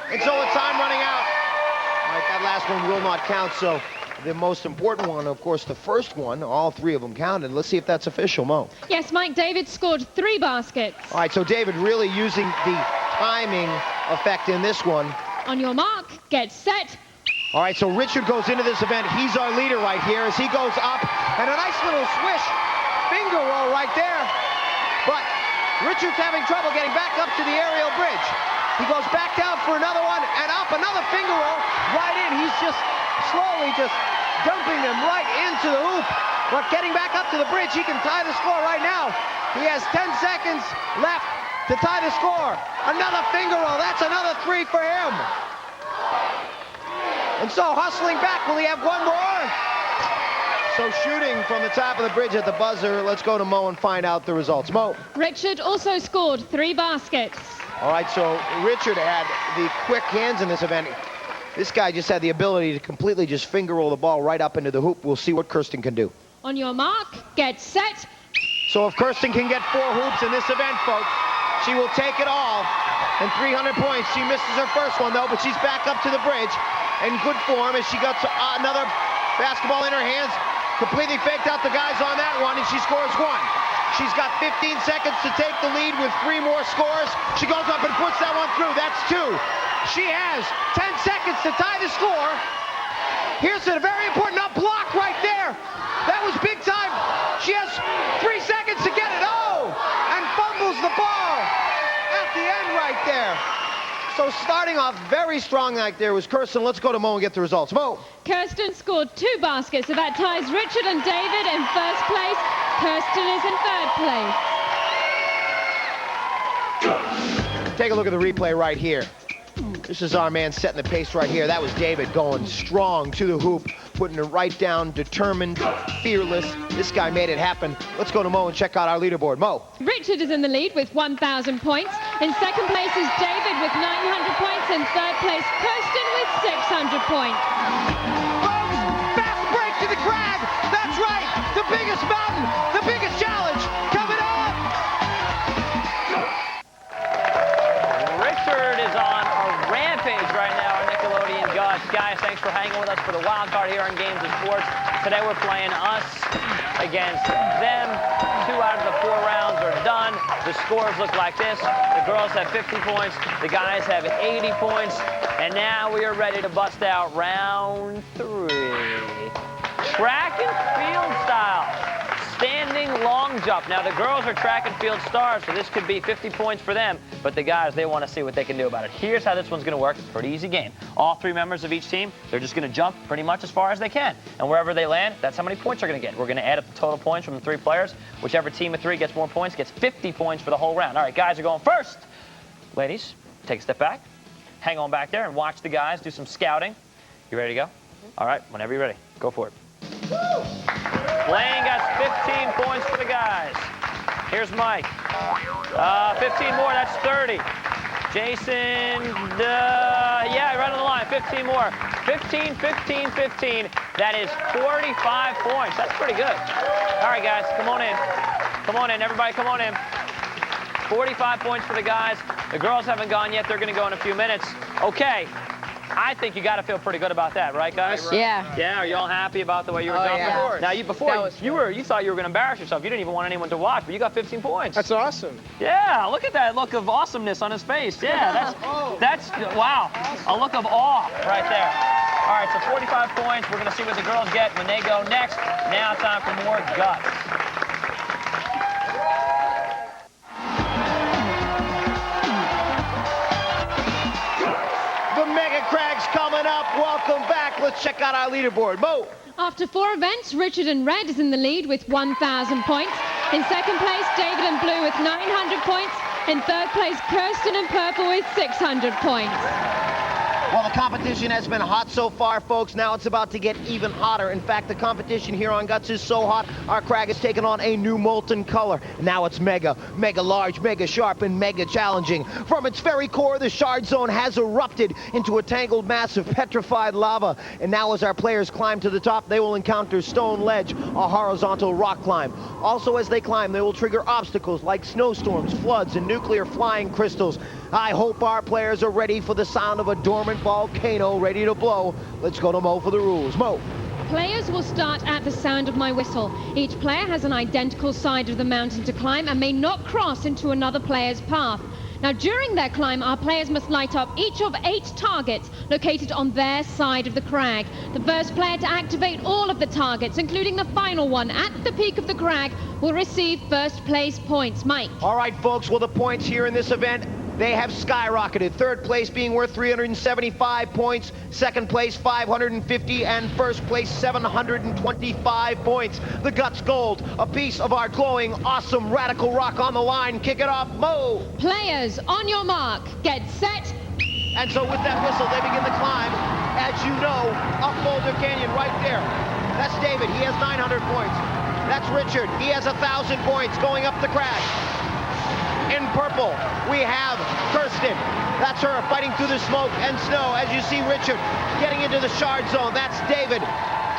F: And so with time running out, all right, that last one will not count. So the most important one, of course, the first one, all three of them counted. Let's see if that's official, Mo.
G: Yes, Mike, David scored 3 baskets.
F: All right, so David really using the timing effect in this one.
G: On your mark, get set.
F: All right, so Richard goes into this event. He's our leader right here as he goes up. And a nice little swish finger roll right there. But Richard's having trouble getting back up to the aerial bridge. He goes back down for another one and up, another finger roll right in. He's just slowly just dumping them right into the hoop. But getting back up to the bridge, he can tie the score right now. He has 10 seconds left to tie the score. Another finger roll. That's another 3 for him. And so hustling back. Will he have one more? So shooting from the top of the bridge at the buzzer. Let's go to Mo and find out the results. Mo.
G: Richard also scored 3 baskets.
F: All right, so Richard had the quick hands in this event. This guy just had the ability to completely just finger roll the ball right up into the hoop. We'll see what Kirsten can do.
G: On your mark, get set.
F: So if Kirsten can get 4 hoops in this event, folks, she will take it all. And 300 points. She misses her first one, though, but she's back up to the bridge in good form as she got another basketball in her hands. Completely faked out the guys on that one, and she scores 1. She's got 15 seconds to take the lead with 3 more scores. She goes up and puts that one through. That's 2. She has 10 seconds to tie the score. Here's a very important up block right there. That was big time. She has 3 seconds to get it. Oh! And fumbles the ball at the end right there. So starting off very strong like there was Kirsten. Let's go to Mo and get the results. Mo.
G: Kirsten scored 2 baskets, so that ties Richard and David in first place. Kirsten is in third place.
F: Take a look at the replay right here. This is our man setting the pace right here. That was David going strong to the hoop, putting it right down, determined, fearless. This guy made it happen. Let's go to Mo and check out our leaderboard. Mo.
G: Richard is in the lead with 1,000 points. In second place is David with 900 points. In third place, Kirsten with 600 points.
F: Folks, fast break to the crag. That's right. The biggest mountain, the biggest challenge coming up.
A: Richard is on a rampage right now, our Nickelodeon Guys. Guys, thanks for hanging with us for the part here on Games of Sports. Today we're playing us against them. 2 out of the 4 rounds are done. The scores look like this. The girls have 50 points. The guys have 80 points. And now we are ready to bust out round 3. Track and field style. Standing long jump. Now, the girls are track and field stars, so this could be 50 points for them. But the guys, they want to see what they can do about it. Here's how this one's going to work. Pretty easy game. All 3 members of each team, they're just going to jump pretty much as far as they can. And wherever they land, that's how many points they're going to get. We're going to add up the total points from the 3 players. Whichever team of 3 gets more points gets 50 points for the whole round. All right, guys are going first. Ladies, take a step back. Hang on back there and watch the guys do some scouting. You ready to go? All right, whenever you're ready, go for it. Blaine got 15 points for the guys. Here's Mike. 15 more, that's 30. Jason, yeah, right on the line, 15 more. 15, 15, 15. That is 45 points. That's pretty good. All right, guys, come on in. Come on in, everybody, come on in. 45 points for the guys. The girls haven't gone yet. They're going to go in a few minutes. Okay. I think you got to feel pretty good about that, right, guys?
U: Yeah.
A: Yeah. Are you all happy about the way you were jumping?
U: Yeah.
A: Now, you thought you were going to embarrass yourself. You didn't even want anyone to watch, but you got 15 points.
E: That's awesome.
A: Yeah. Look at that look of awesomeness on his face. Yeah. That's wow. A look of awe right there. All right. So 45 points. We're going to see what the girls get when they go next. Now it's time for more guts.
F: Crag's coming up. Welcome back. Let's check out our leaderboard. Mo.
G: After 4 events, Richard in red is in the lead with 1,000 points. In second place, David in blue with 900 points. In third place, Kirsten in purple with 600 points.
F: Well, the competition has been hot so far, folks. Now it's about to get even hotter. In fact, the competition here on Guts is so hot, our crag has taken on a new molten color. Now it's mega, mega large, mega sharp, and mega challenging. From its very core, the shard zone has erupted into a tangled mass of petrified lava. And now as our players climb to the top, they will encounter stone ledge, a horizontal rock climb. Also, as they climb, they will trigger obstacles like snowstorms, floods, and nuclear flying crystals. I hope our players are ready for the sound of a dormant volcano ready to blow. Let's go to Mo for the rules. Mo.
G: Players will start at the sound of my whistle. Each player has an identical side of the mountain to climb and may not cross into another player's path. Now, during their climb, our players must light up each of 8 targets located on their side of the crag. The first player to activate all of the targets, including the final one at the peak of the crag, will receive first place points. Mike.
F: All right, folks. Well, the points here in this event, they have skyrocketed. Third place being worth 375 points, second place 550, and first place 725 points. The Guts Gold, a piece of our glowing, awesome, radical rock on the line. Kick it off, Mo.
G: Players, on your mark, get set.
F: And so with that whistle, they begin the climb. As you know, up Boulder Canyon right there. That's David, he has 900 points. That's Richard, he has 1,000 points going up the crag. In purple, we have Kirsten. That's her fighting through the smoke and snow. As you see Richard getting into the shard zone. That's David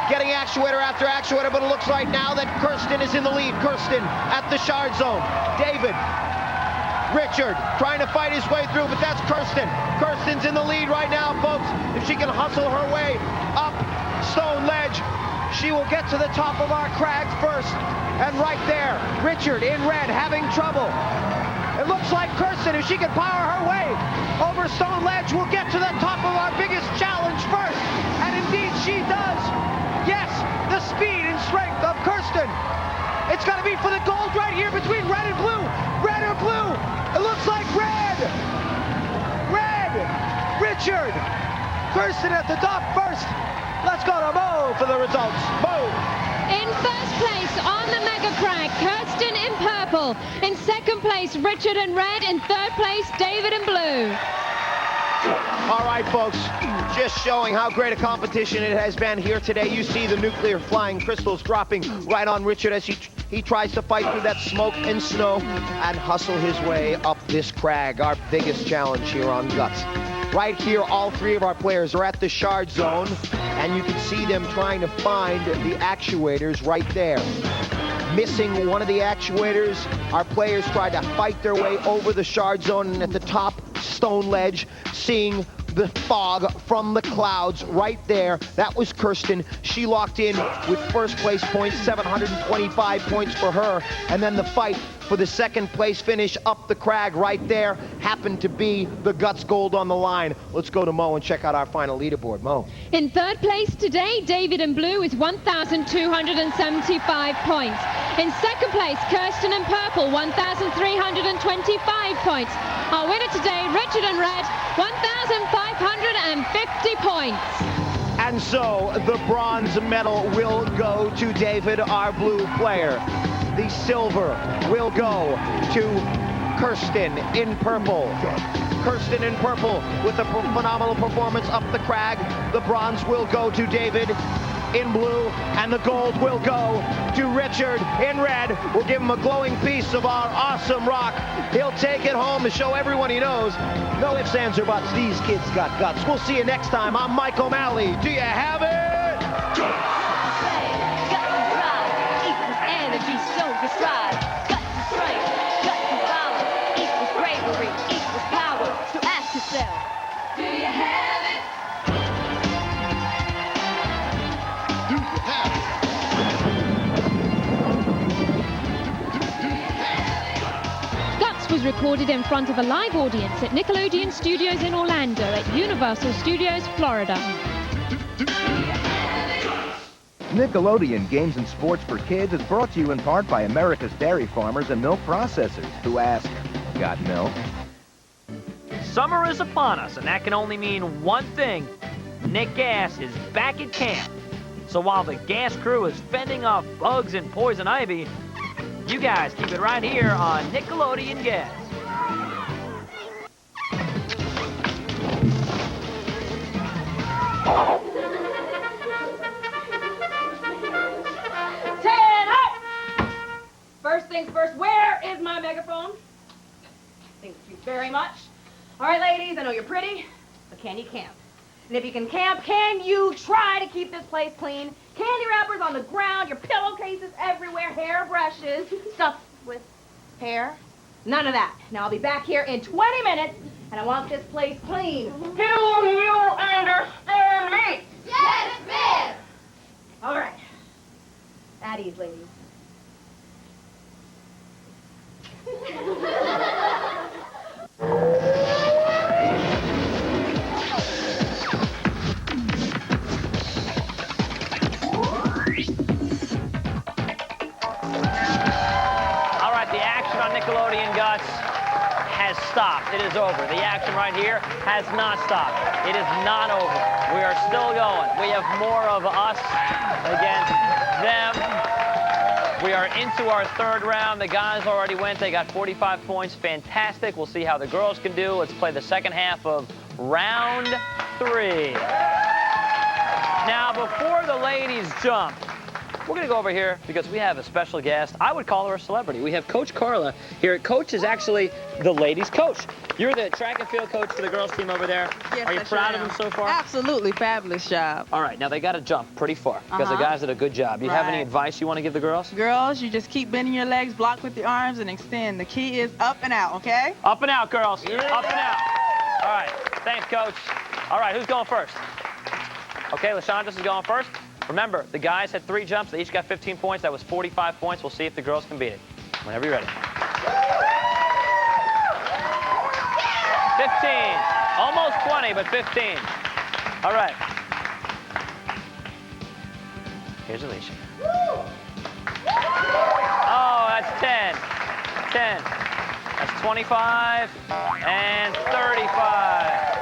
F: getting actuator after actuator, but it looks like now that Kirsten is in the lead. Kirsten at the shard zone. David, Richard trying to fight his way through, but that's Kirsten. Kirsten's in the lead right now, folks. If she can hustle her way up stone ledge, she will get to the top of our crag first. And right there, Richard in red having trouble. It looks like Kirsten, if she can power her way over stone ledge, will get to the top of our biggest challenge first. And indeed she does. Yes, the speed and strength of Kirsten. It's got to be for the gold right here between red and blue. Red or blue? It looks like red. Red. Richard. Kirsten at the top first. Let's go to Mo for the results. Mo.
G: In first place on the Mega Crag, Kirsten in purple. In second place, Richard in red. In third place, David in blue.
F: All right, folks, just showing how great a competition it has been here today. You see the nuclear flying crystals dropping right on Richard as he tries to fight through that smoke and snow and hustle his way up this crag, our biggest challenge here on Guts. Right here, all 3 of our players are at the shard zone, and you can see them trying to find the actuators right there. Missing one of the actuators, our players tried to fight their way over the shard zone, and at the top stone ledge, seeing the fog from the clouds right there. That was Kirsten. She locked in with first place points, 725 points for her. And then the fight for the second place finish up the crag right there happened to be the Guts Gold on the line. Let's go to Mo and check out our final leaderboard. Mo.
G: In third place today, David in blue with 1,275 points. In second place, Kirsten in purple, 1,325 points. Our winner today, Richard in red, 1,550 points.
F: And so the bronze medal will go to David, our blue player. The silver will go to Kirsten in purple. Kirsten in purple with a phenomenal performance up the crag. The bronze will go to David in blue, and the gold will go to Richard in red. We'll give him a glowing piece of our awesome rock. He'll take it home to show everyone he knows. No ifs, ands, or buts. These kids got guts. We'll see you next time. I'm Mike O'Malley. Do you have it?
E: Energy, so described. Guts and strength, guts and valor, equals bravery, equals power. So ask yourself, do you have it?
F: Do you have
G: it? Guts was recorded in front of a live audience at Nickelodeon Studios in Orlando at Universal Studios, Florida.
K: Nickelodeon Games and Sports for Kids is brought to you in part by America's dairy farmers and milk processors who ask, got milk?
A: Summer is upon us, and that can only mean one thing. Nick Gas is back at camp. So while the gas crew is fending off bugs and poison ivy, you guys keep it right here on Nickelodeon Gas.
V: First things first, where is my megaphone? Thank you very much. All right, ladies, I know you're pretty, but can you camp? And if you can camp, can you try to keep this place clean? Candy wrappers on the ground, your pillowcases everywhere, hairbrushes, stuff with hair. None of that. Now, I'll be back here in 20 minutes, and I want this place clean. Do you understand me?
E: Yes, ma'am.
V: All right. At ease, ladies.
A: All right, the action on Nickelodeon Guts has stopped. It is over. The action right here has not stopped. It is not over. We are still going. We have more of us against them. We are into our third round. The guys already went. They got 45 points. Fantastic. We'll see how the girls can do. Let's play the second half of round 3. Now, before the ladies jump, we're going to go over here because we have a special guest. I would call her a celebrity. We have Coach Carla here. Coach is actually the ladies' coach. You're the track and field coach for the girls' team over there.
W: Yes,
A: are you proud of them so far?
W: Absolutely. Fabulous job.
A: All right. Now, they got to jump pretty far because the guys did a good job. Do you have any advice you want to give the girls?
W: Girls, you just keep bending your legs, block with your arms, and extend. The key is up and out, okay?
A: Up and out, girls. Yeah. Up and out. All right. Thanks, Coach. All right. Who's going first? Okay, LaShonda is going first. Remember, the guys had 3 jumps. They each got 15 points. That was 45 points. We'll see if the girls can beat it. Whenever you're ready. 15. Almost 20, but 15. All right. Here's Alicia. Oh, that's 10. 10. That's 25 and 35.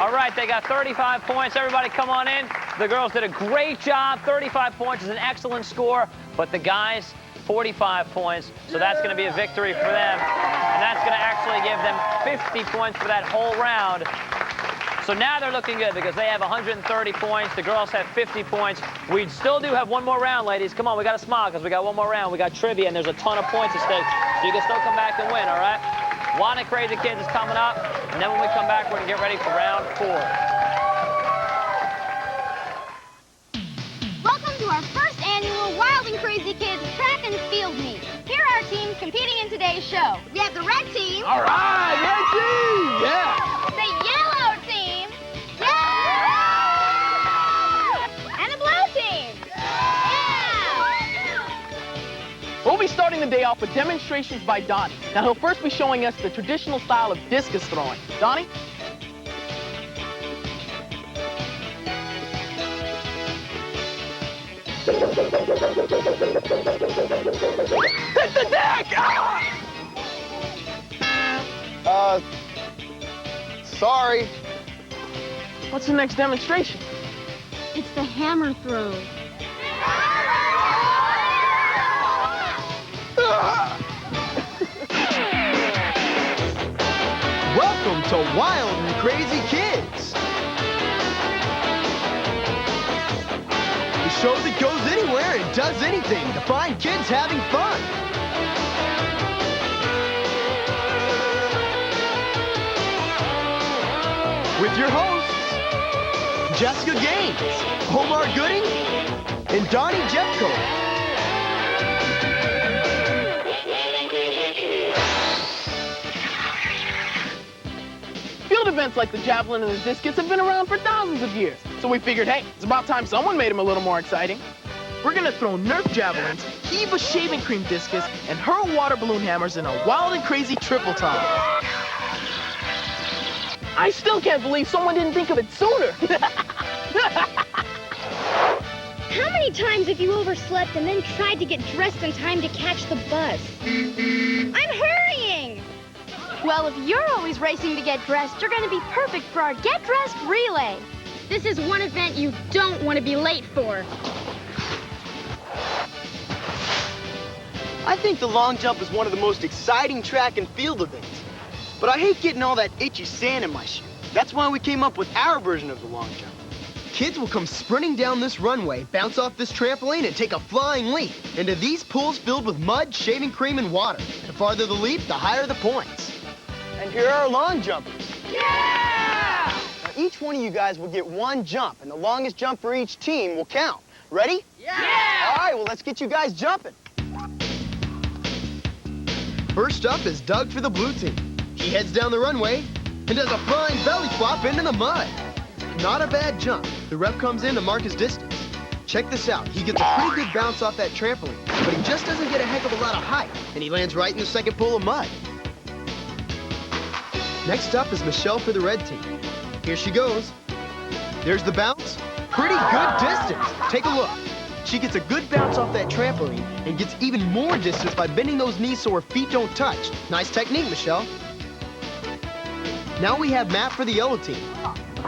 A: All right, they got 35 points. Everybody come on in. The girls did a great job. 35 points is an excellent score, but the guys, 45 points, so that's going to be a victory for them. And that's going to actually give them 50 points for that whole round. So now they're looking good because they have 130 points. The girls have 50 points. We still do have one more round, ladies. Come on, we got to smile because we got one more round. We got trivia, and there's a ton of points at stake, so you can still come back and win, all right? Wanna Crazy Kids is coming up, and then when we come back, we're going to get ready for round 4.
B: Welcome to our first annual Wild and Crazy Kids Track and Field Meet. Here are our teams competing in today's show. We have the red team.
C: All right, red team, yeah.
B: The yellow team.
N: starting the day off with demonstrations by Donnie. Now, he'll first be showing us the traditional style of discus throwing. Donnie? Hit the deck!
F: Sorry.
N: What's the next demonstration?
B: It's the hammer throw.
L: Welcome to Wild and Crazy Kids. The show that goes anywhere and does anything to find kids having fun. With your hosts, Jessica Gaines, Omar Gooding, and Donnie Jeffco.
N: Field events like the javelin and the discus have been around for thousands of years. So we figured, hey, it's about time someone made them a little more exciting. We're gonna throw Nerf javelins, heave a shaving cream discus, and hurl water balloon hammers in a wild and crazy triple time. I still can't believe someone didn't think of it sooner.
B: How many times have you overslept and then tried to get dressed in time to catch the bus? I'm hurrying!
I: Well, if you're always racing to get dressed, you're going to be perfect for our Get Dressed Relay.
B: This is one event you don't want to be late for.
L: I think the long jump is one of the most exciting track and field events. But I hate getting all that itchy sand in my shoe. That's why we came up with our version of the long jump. Kids will come sprinting down this runway, bounce off this trampoline, and take a flying leap into these pools filled with mud, shaving cream, and water. The farther the leap, the higher the points. And here are our long jumpers. Yeah! Now, each one of you guys will get one jump, and the longest jump for each team will count. Ready? Yeah! All right, well, let's get you guys jumping. First up is Doug for the blue team. He heads down the runway and does a flying belly flop into the mud. Not a bad jump. The ref comes in to mark his distance. Check this out. He gets a pretty good bounce off that trampoline, but he just doesn't get a heck of a lot of height, and he lands right in the second pool of mud. Next up is Michelle for the red team. Here she goes. There's the bounce. Pretty good distance. Take a look. She gets a good bounce off that trampoline and gets even more distance by bending those knees so her feet don't touch. Nice technique, Michelle. Now we have Matt for the yellow team.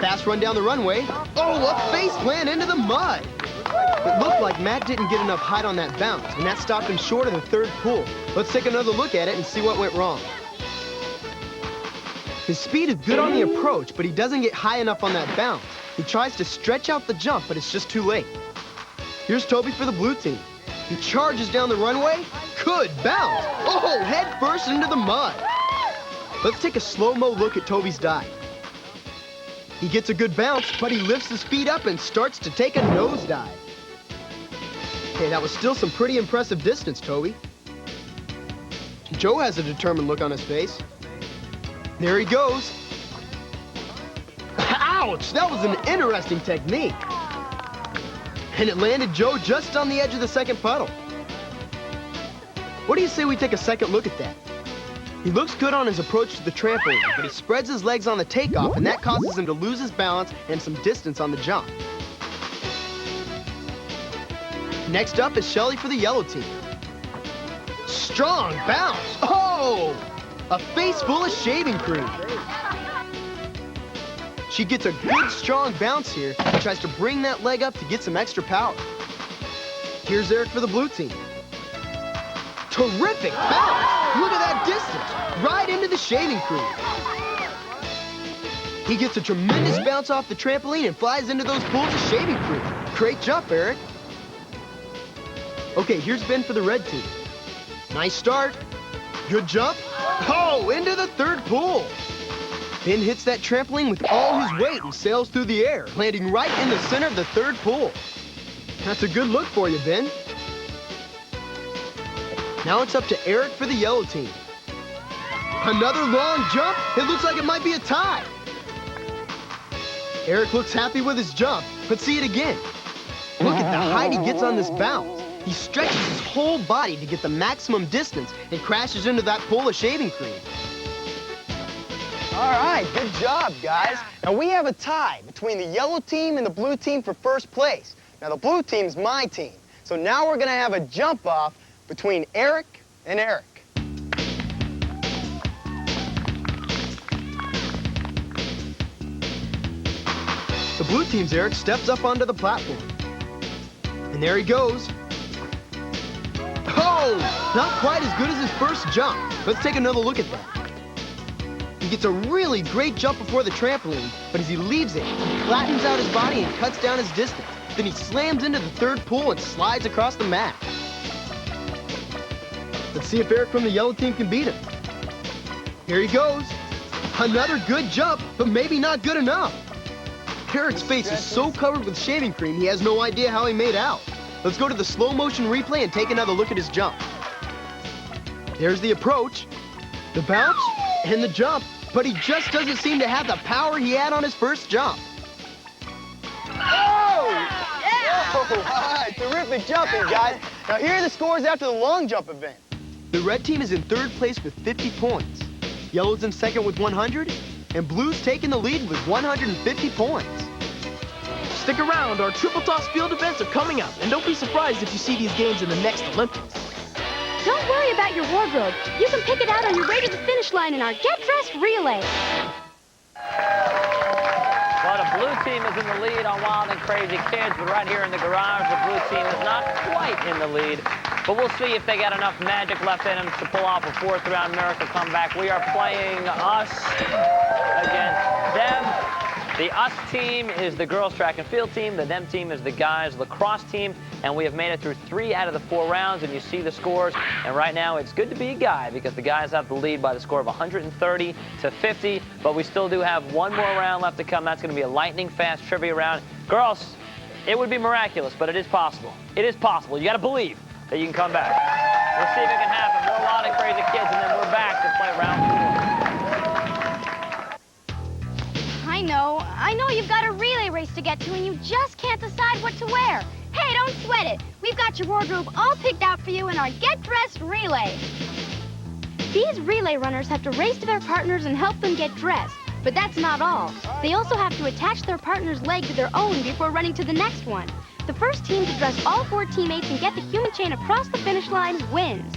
L: Fast run down the runway. Oh, a face plant into the mud. It looked like Matt didn't get enough height on that bounce, and that stopped him short of the third pool. Let's take another look at it and see what went wrong. His speed is good on the approach, but he doesn't get high enough on that bounce. He tries to stretch out the jump, but it's just too late. Here's Toby for the blue team. He charges down the runway. Good bounce. Oh, head first into the mud. Let's take a slow-mo look at Toby's dive. He gets a good bounce, but he lifts his feet up and starts to take a nosedive. Okay, that was still some pretty impressive distance, Toby. Joe has a determined look on his face. There he goes. Ouch, that was an interesting technique. And it landed Joe just on the edge of the second puddle. What do you say we take a second look at that? He looks good on his approach to the trampoline, but he spreads his legs on the takeoff, and that causes him to lose his balance and some distance on the jump. Next up is Shelly for the yellow team. Strong bounce. Oh! A face full of shaving cream. She gets a good, strong bounce here and tries to bring that leg up to get some extra power. Here's Eric for the blue team. Terrific bounce! Look at that distance! Right into the shaving cream. He gets a tremendous bounce off the trampoline and flies into those pools of shaving cream. Great jump, Eric. Okay, here's Ben for the red team. Nice start. Good jump. Oh, into the third pool. Ben hits that trampoline with all his weight and sails through the air, landing right in the center of the third pool. That's a good look for you, Ben. Now it's up to Eric for the yellow team. Another long jump. It looks like it might be a tie. Eric looks happy with his jump. Let's see it again. Look at the height he gets on this bounce. He stretches his whole body to get the maximum distance and crashes into that pool of shaving cream. All right, good job, guys. Now we have a tie between the yellow team and the blue team for first place. Now the blue team's my team. So now we're gonna have a jump off between Eric and Eric. The blue team's Eric steps up onto the platform. And there he goes. Oh, not quite as good as his first jump. Let's take another look at that. He gets a really great jump before the trampoline, but as he leaves it, he flattens out his body and cuts down his distance. Then he slams into the third pool and slides across the mat. Let's see if Eric from the yellow team can beat him. Here he goes. Another good jump, but maybe not good enough. Eric's face is so covered with shaving cream, he has no idea how he made out. Let's go to the slow motion replay and take another look at his jump. There's the approach, the bounce, and the jump, but he just doesn't seem to have the power he had on his first jump. Oh! Yeah! Oh, all right, terrific jumping, guys. Now here are the scores after the long jump event. The red team is in third place with 50 points. Yellow's in second with 100, and blue's taking the lead with 150 points.
N: Stick around, our triple toss field events are coming up, and don't be surprised if you see these games in the next Olympics.
B: Don't worry about your wardrobe. You can pick it out on your way to the finish line in our Get Dressed relay.
A: Well, the blue team is in the lead on Wild and Crazy Kids, but right here in the garage, the blue team is not quite in the lead. But we'll see if they got enough magic left in them to pull off a fourth-round miracle comeback. We are playing us against them. The us team is the girls track and field team. The them team is the guys lacrosse team. And we have made it through 3 out of the 4 rounds, and you see the scores. And right now, it's good to be a guy because the guys have the lead by the score of 130 to 50. But we still do have one more round left to come. That's going to be a lightning-fast trivia round. Girls, it would be miraculous, but it is possible. It is possible. You got to believe that you can come back. We'll see if it can happen. More Wild and Crazy Kids, and then we're back to play round 4.
B: I know you've got a relay race to get to and you just can't decide what to wear. Hey, don't sweat it. We've got your wardrobe all picked out for you in our Get Dressed relay. These relay runners have to race to their partners and help them get dressed. But that's not all. They also have to attach their partner's leg to their own before running to the next one. The first team to dress all 4 teammates and get the human chain across the finish line wins.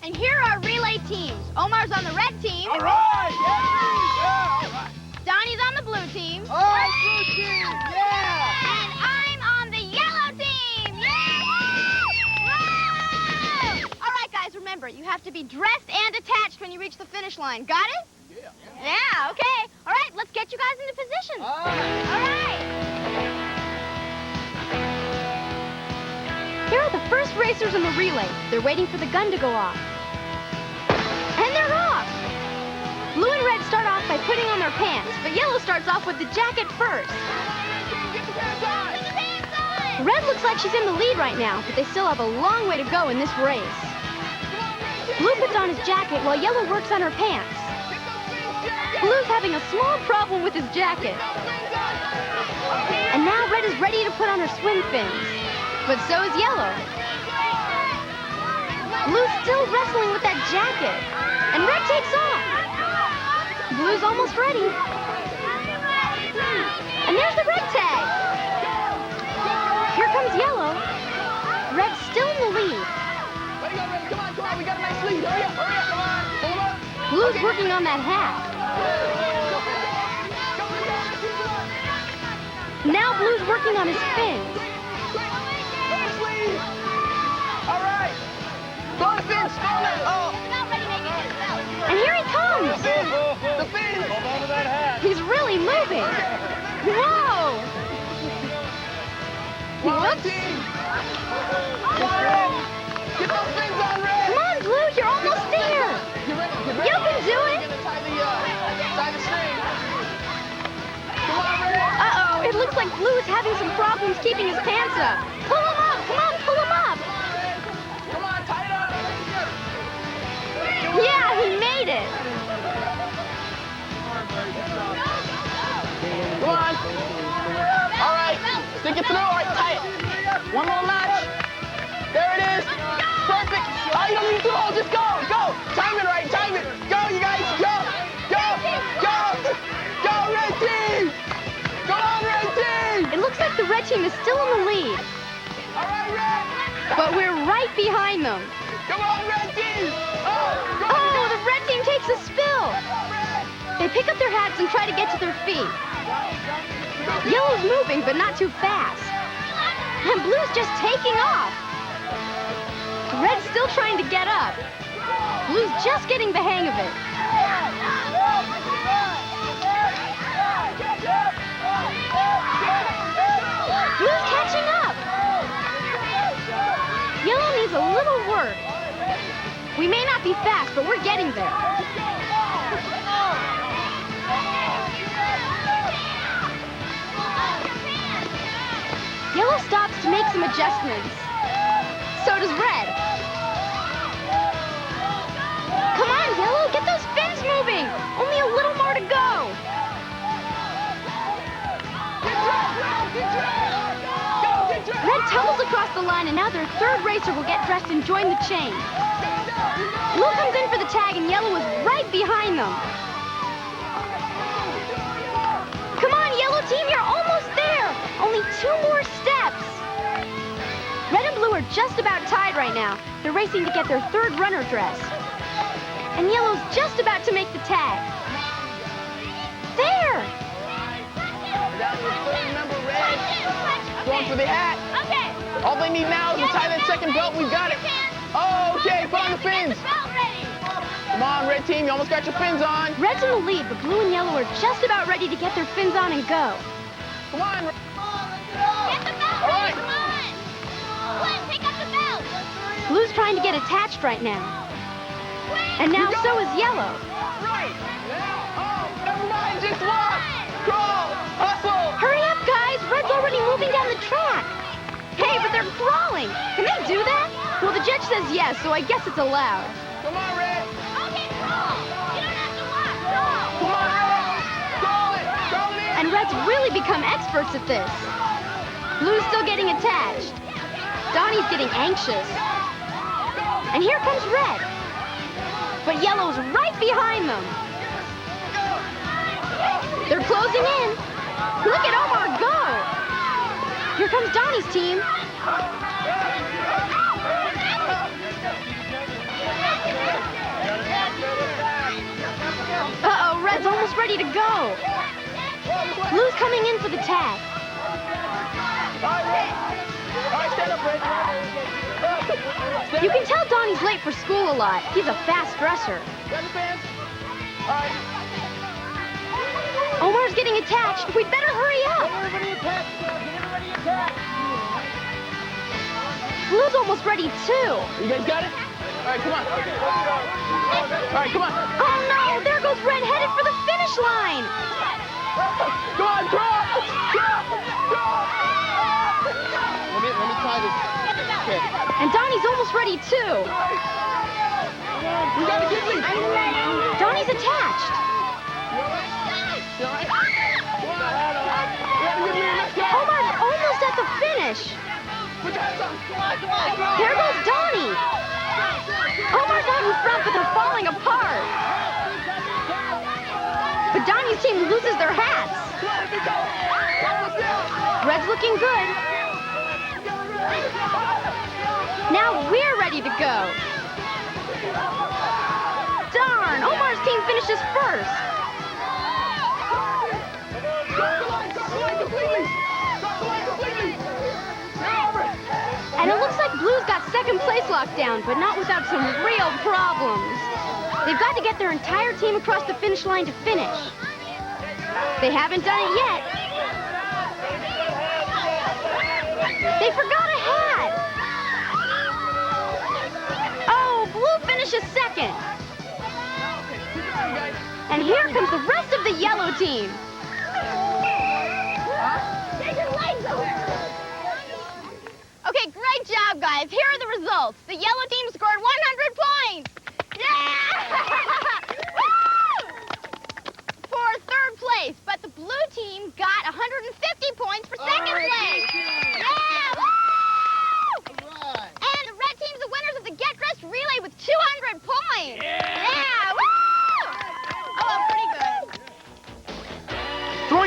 B: And here are our relay teams. Omar's on the red team.
N: All right! Yeah! All right!
B: Donnie's on the blue team.
N: All right, blue team! Yeah!
B: And I'm on the yellow team. Yeah! Woo! All right, guys, remember, you have to be dressed and attached when you reach the finish line. Got it?
N: Yeah.
B: Yeah, okay. All right, let's get you guys into position. All right. Here are the first racers in the relay. They're waiting for the gun to go off. And they're off! Blue and red start off by putting on their pants, but yellow starts off with the jacket first. Red looks like she's in the lead right now, but they still have a long way to go in this race. Blue puts on his jacket while yellow works on her pants. Blue's having a small problem with his jacket. And now red is ready to put on her swim fins. But so is yellow. Blue's still wrestling with that jacket. And red takes off. Blue's almost ready. And there's the red tag. Here comes yellow. Red's still in the lead.
N: Come on, we got a nice lead. Hurry up, come on. Hold up.
B: Blue's working on that hat. Now Blue's working on his fins.
N: All right. Go to fins. Oh.
B: And here he comes.
N: The fins. Hold on to that hat.
B: He's really moving. Whoa. Whoops.
N: Get those fins on, Red.
B: Come on, Blue. You're almost there.
N: Get ready.
B: You can do it.
N: Tie the string. Come on, Red.
B: Uh-oh. It looks like Blue's having some problems keeping his pants up. Pull him up. Come on, pull him up.
N: Come on, tie it up.
B: Yeah, he made it.
N: Come on. All right. Stick it through. All right, tie it. One more notch. There it is. Perfect. Oh, you don't need to hold. Just go. Go. Time it right. Time it. Go, you guys. Go. Go. Go. Go, red team. Go on, red team.
B: It looks like the red team is still in the lead.
N: All right, red.
B: But we're right behind them.
N: Come on, red team.
B: Oh, the red team takes a spill. They pick up their hats and try to get to their feet. Yellow's moving, but not too fast. And blue's just taking off. Red's still trying to get up. Blue's just getting the hang of it. Blue's catching up. Yellow needs a little work. We may not be fast, but we're getting there. Yellow stops to make some adjustments. So does red. Come on, Yellow, get those fins moving. Only a little more to go. Red tumbles across the line, and now their third racer will get dressed and join the chain. Blue comes in for the tag, and Yellow is right behind them. Come on, Yellow team, you're almost there. Only 2 more steps. Red and blue are just about tied right now. They're racing to get their third runner dress. And Yellow's just about to make the tag. There!
N: Down to the third member, red. Going for the hat.
B: Okay.
N: All they need now is to tie that second belt. We've got it. Oh, okay, put on the fins. Come on, red team, you almost got your fins on.
B: Red's in the lead, but blue and yellow are just about ready to get their fins on and go.
N: Come on.
B: Get the belt,
N: all right.
B: Come on. Flynn, pick up the belt. Blue's trying to get attached right now. And now so is yellow.
N: Right. Oh, never mind, just walk. Crawl. Hustle.
B: Hurry up, guys. Red's already moving down the track. Hey, but they're crawling. Can they do that? Well, the judge says yes, so I guess it's allowed.
N: Come on, Red.
B: Okay, crawl. You don't have to walk. Crawl.
N: Come on, Red. Crawl it. Crawl it in.
B: And Red's really become experts at this. Blue's still getting attached. Donnie's getting anxious. And here comes Red. But Yellow's right behind them. They're closing in. Look at Omar go. Here comes Donnie's team. Uh-oh, Red's almost ready to go. Blue's coming in for the tag.
N: All right, stand up, Red.
B: You can tell Donnie's late for school a lot. He's a fast dresser.
N: Grab the fans. All right.
B: Omar's getting attached. We'd better hurry up.
N: Get everybody attached. Get everybody attached.
B: Blue's almost ready, too.
N: You guys got it? All right, come on. All right, come on.
B: Oh, no. There goes Red headed for the finish line.
N: Come on, crawl.
F: Let me try this. Okay.
B: And Donnie's almost ready, too.
N: We gotta get me.
B: Donnie's attached. Omar's almost at the finish. There goes Donnie. Omar's out in front, but they're falling apart. But Donnie's team loses their hats. Red's looking good. Now we're ready to go. Darn, Omar's team finishes first. And it looks like Blue's got second place locked down, but not without some real problems. They've got to get their entire team across the finish line to finish. They haven't done it yet. They forgot a hat. Oh, Blue finishes second. And here comes the rest of the yellow team. Okay, great job, guys. Here are the results. The yellow team scored 100 points. Yeah! Woo! For third place, but the blue team got 150 points for second place.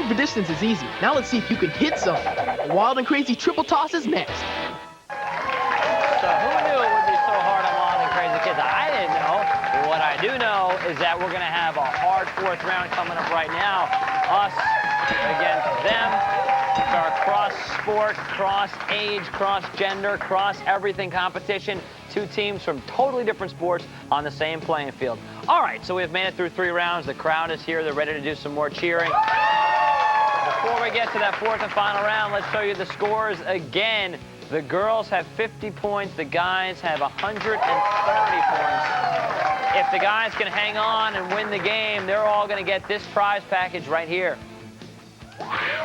N: Throwing for distance is easy. Now let's see if you can hit some. The wild and crazy triple toss is next.
A: So who knew it would be so hard on Wild and Crazy Kids? I didn't know. But what I do know is that we're going to have a hard fourth round coming up right now. Us against them. It's our cross-sport, cross-age, cross-gender, cross-everything competition. Two teams from totally different sports on the same playing field. All right, so we've made it through 3 rounds. The crowd is here. They're ready to do some more cheering. Before we get to that fourth and final round, let's show you the scores again. The girls have 50 points. The guys have 130 points. If the guys can hang on and win the game, they're all going to get this prize package right here.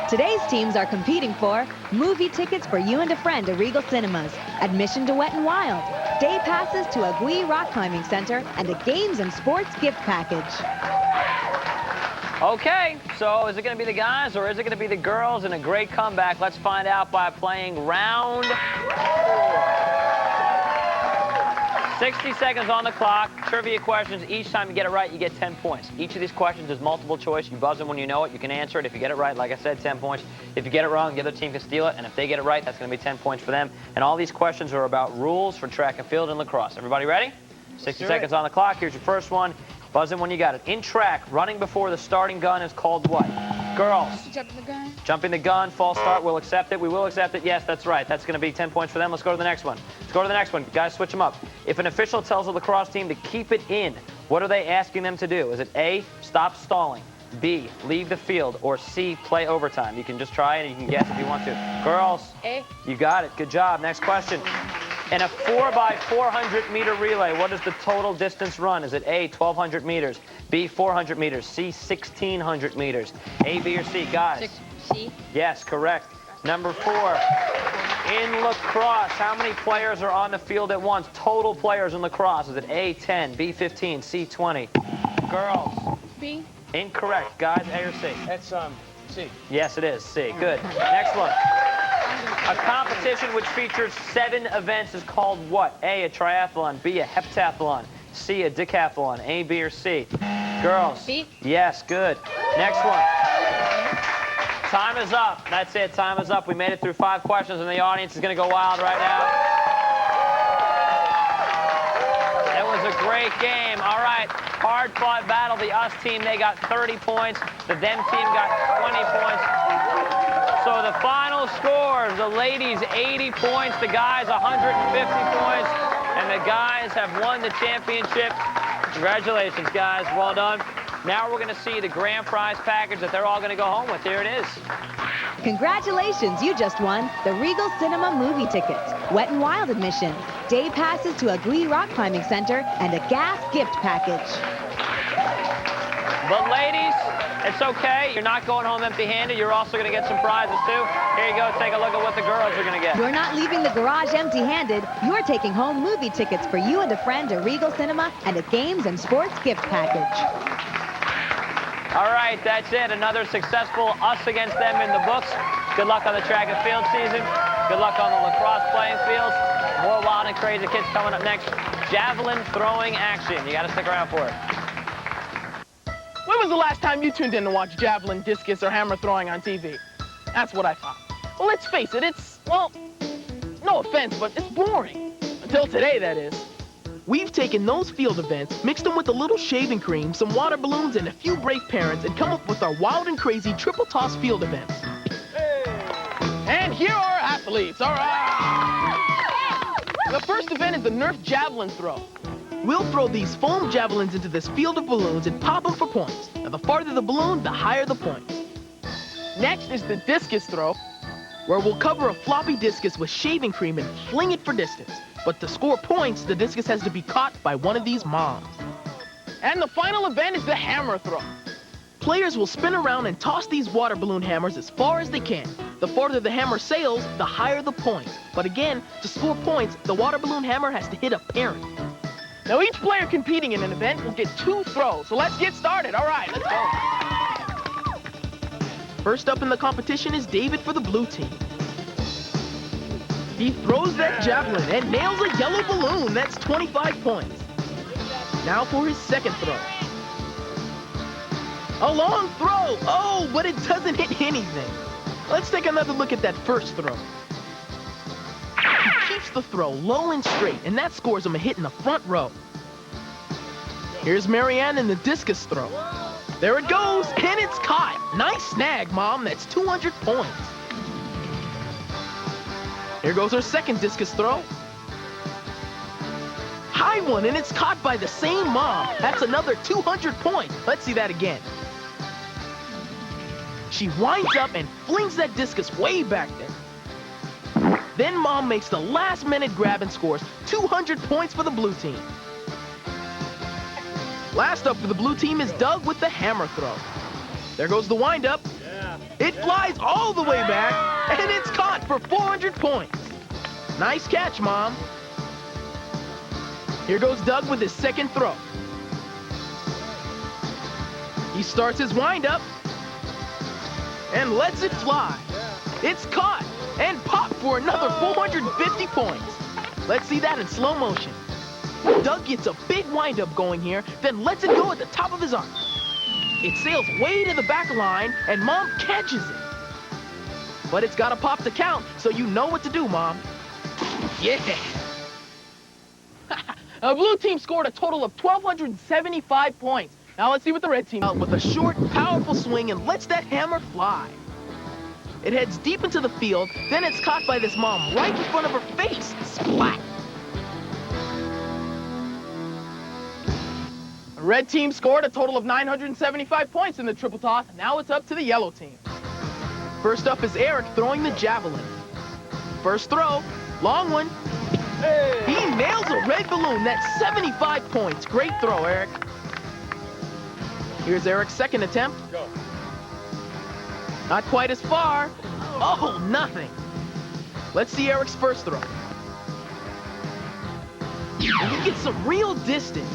H: Today's teams are competing for movie tickets for you and a friend to Regal Cinemas, admission to Wet n Wild, day passes to Agui Rock Climbing Center, and a games and sports gift package.
A: Okay, so is it going to be the guys or is it going to be the girls? And a great comeback. Let's find out by playing round 4. 60 seconds on the clock. Trivia questions. Each time you get it right, you get 10 points. Each of these questions is multiple choice. You buzz in when you know it. You can answer it. If you get it right, like I said, 10 points. If you get it wrong, the other team can steal it. And if they get it right, that's going to be 10 points for them. And all these questions are about rules for track and field and lacrosse. Everybody ready? 60 seconds on the clock. Here's your first one. Buzz in when you got it. In track, running before the starting gun is called what? Girls.
R: Jumping the gun.
A: Jumping the gun, false start, we'll accept it. We will accept it. Yes, that's right. That's going to be 10 points for them. Let's go to the next one. Let's go to the next one. Guys, switch them up. If an official tells a lacrosse team to keep it in, what are they asking them to do? Is it A, stop stalling, B, leave the field, or C, play overtime? You can just try it and you can guess if you want to. Girls,
R: A.
A: You got it. Good job. Next question. In a 4x400 meter relay, what is the total distance run? Is it A, 1,200 meters, B, 400 meters, C, 1,600 meters? A, B, or C? Guys?
R: C.
A: Yes, correct. Number 4. In lacrosse, how many players are on the field at once? Total players in lacrosse. Is it A, 10, B, 15, C, 20? Girls?
R: B.
A: Incorrect. Guys, A or C?
C: That's C.
A: Yes, it is. C. Good. Next one. A competition which features 7 events is called what? A, a triathlon, B, a heptathlon, C, a decathlon. A, B, or C? Girls?
R: B.
A: Yes, good. Next one. Time is up. That's it. Time is up. We made it through 5 questions, and the audience is going to go wild right now. It was a great game. All right. Hard-fought battle. The us team, they got 30 points. The them team got 20 points. So the final scores, the ladies 80 points, the guys 150 points, and the guys have won the championship. Congratulations, guys. Well done. Now we're going to see the grand prize package that they're all going to go home with. Here it is.
H: Congratulations, you just won the Regal Cinema movie tickets, Wet n Wild admission, day passes to Agui Rock Climbing Center, and a gas gift package.
A: But ladies, it's okay. You're not going home empty-handed. You're also going to get some prizes, too. Here you go. Take a look at what the girls are going to get.
H: You're not leaving the garage empty-handed. You're taking home movie tickets for you and a friend to Regal Cinema and a games and sports gift package.
A: All right, that's it. Another successful us against them in the books. Good luck on the track and field season. Good luck on the lacrosse playing fields. More Wild and Crazy Kids coming up next. Javelin throwing action. You got to stick around for it.
N: When was the last time you tuned in to watch javelin, discus, or hammer throwing on TV? That's what I thought. Well, let's face it, it's, well, no offense, but it's boring. Until today, that is. We've taken those field events, mixed them with a little shaving cream, some water balloons, and a few brave parents, and come up with our wild and crazy triple toss field events. Hey. And here are our athletes, all right. The first event is the Nerf javelin throw. We'll throw these foam javelins into this field of balloons and pop them for points. Now, the farther the balloon, the higher the points. Next is the discus throw, where we'll cover a floppy discus with shaving cream and fling it for distance. But to score points, the discus has to be caught by one of these moms. And the final event is the hammer throw. Players will spin around and toss these water balloon hammers as far as they can. The farther the hammer sails, the higher the points. But again, to score points, the water balloon hammer has to hit a parent. Now, each player competing in an event will get 2 throws. So let's get started. All right, let's go. First up in the competition is David for the blue team. He throws that javelin and nails a yellow balloon. That's 25 points. Now for his second throw. A long throw. Oh, but it doesn't hit anything. Let's take another look at that first throw. He keeps the throw low and straight, and that scores him a hit in the front row. Here's Marianne in the discus throw. There it goes, and it's caught. Nice snag, Mom. That's 200 points. Here goes her second discus throw. High one, and it's caught by the same Mom. That's another 200 points. Let's see that again. She winds up and flings that discus way back there. Then Mom makes the last-minute grab and scores 200 points for the blue team. Last up for the blue team is Doug with the hammer throw. There goes the windup. It flies all the way back, and it's caught for 400 points. Nice catch, Mom. Here goes Doug with his second throw. He starts his windup and lets it fly. It's caught and popped for another 450 points. Let's see that in slow motion. Doug gets a big windup going here, then lets it go at the top of his arm. It sails way to the back line, and Mom catches it. But it's got to pop to count, so you know what to do, Mom. Yeah. The blue team scored a total of 1,275 points. Now let's see what the red team does with a short, powerful swing and lets that hammer fly. It heads deep into the field, then it's caught by this Mom right in front of her face. Splat! The red team scored a total of 975 points in the triple toss. Now it's up to the yellow team. First up is Eric throwing the javelin. First throw, long one. Hey. He nails a red balloon. That's 75 points. Great throw, Eric. Here's Eric's second attempt. Go. Not quite as far. Oh, nothing. Let's see Eric's first throw. And he gets some real distance.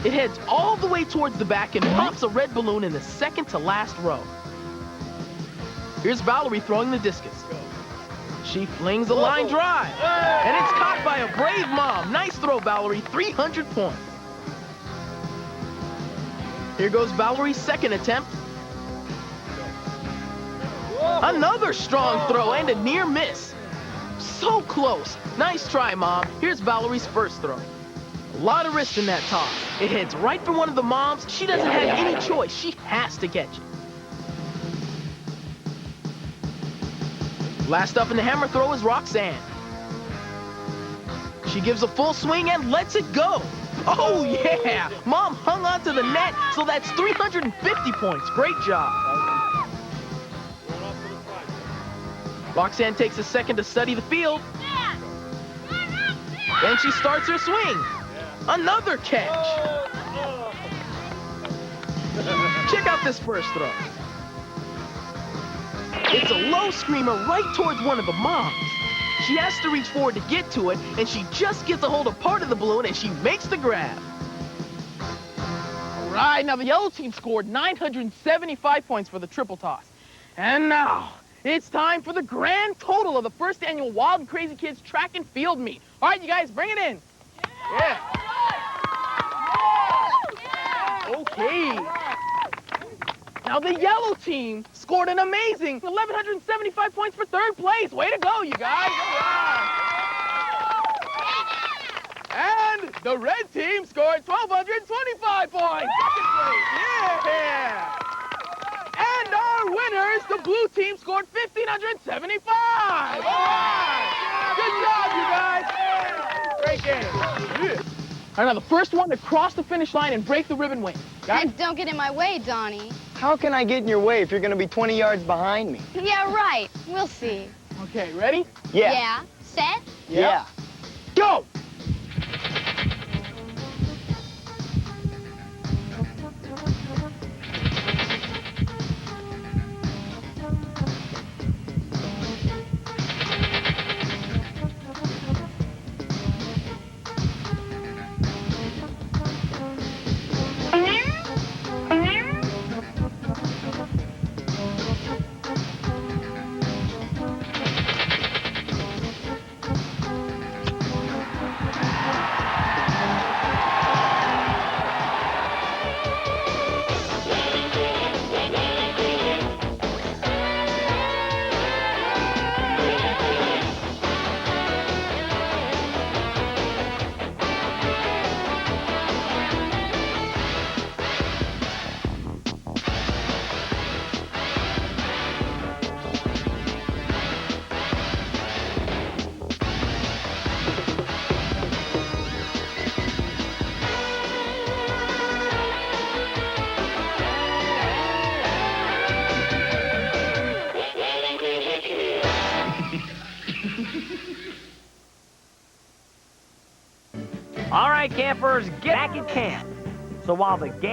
N: It heads all the way towards the back and pops a red balloon in the second to last row. Here's Valerie throwing the discus. She flings a line drive, and it's caught by a brave Mom. Nice throw, Valerie, 300 points. Here goes Valerie's second attempt. Another strong throw and a near miss. So close. Nice try, Mom. Here's Valerie's first throw. A lot of risk in that toss. It heads right for one of the Moms. She doesn't have any choice. She has to catch it. Last up in the hammer throw is Roxanne. She gives a full swing and lets it go. Oh, yeah! Mom hung onto the net, so that's 350 points. Great job. Roxanne takes a second to study the field. Then she starts her swing. Another catch. Check out this first throw. It's a low screamer right towards one of the Moms. She has to reach forward to get to it, and she just gets a hold of part of the balloon, and she makes the grab. All right, now the yellow team scored 975 points for the triple toss. And now, it's time for the grand total of the first annual Wild and Crazy Kids track and field meet. All right, you guys, bring it in. Yeah. Okay. Now the yellow team scored an amazing 1,175 points for third place. Way to go, you guys. And the red team scored 1,225 points. Second place. Yeah. And our winners, the blue team, scored 1,575. All right. Good job, you guys. Great game. Yeah. All right, now the first one to cross the finish line and break the ribbon wins.
B: And don't get in my way, Donnie.
L: How can I get in your way if you're going to be 20 yards behind me?
B: Yeah, right. We'll see.
N: Okay, ready?
L: Yeah.
B: Yeah. Set?
L: Yeah.
N: Go!
C: All right, campers, get back at camp. So while the game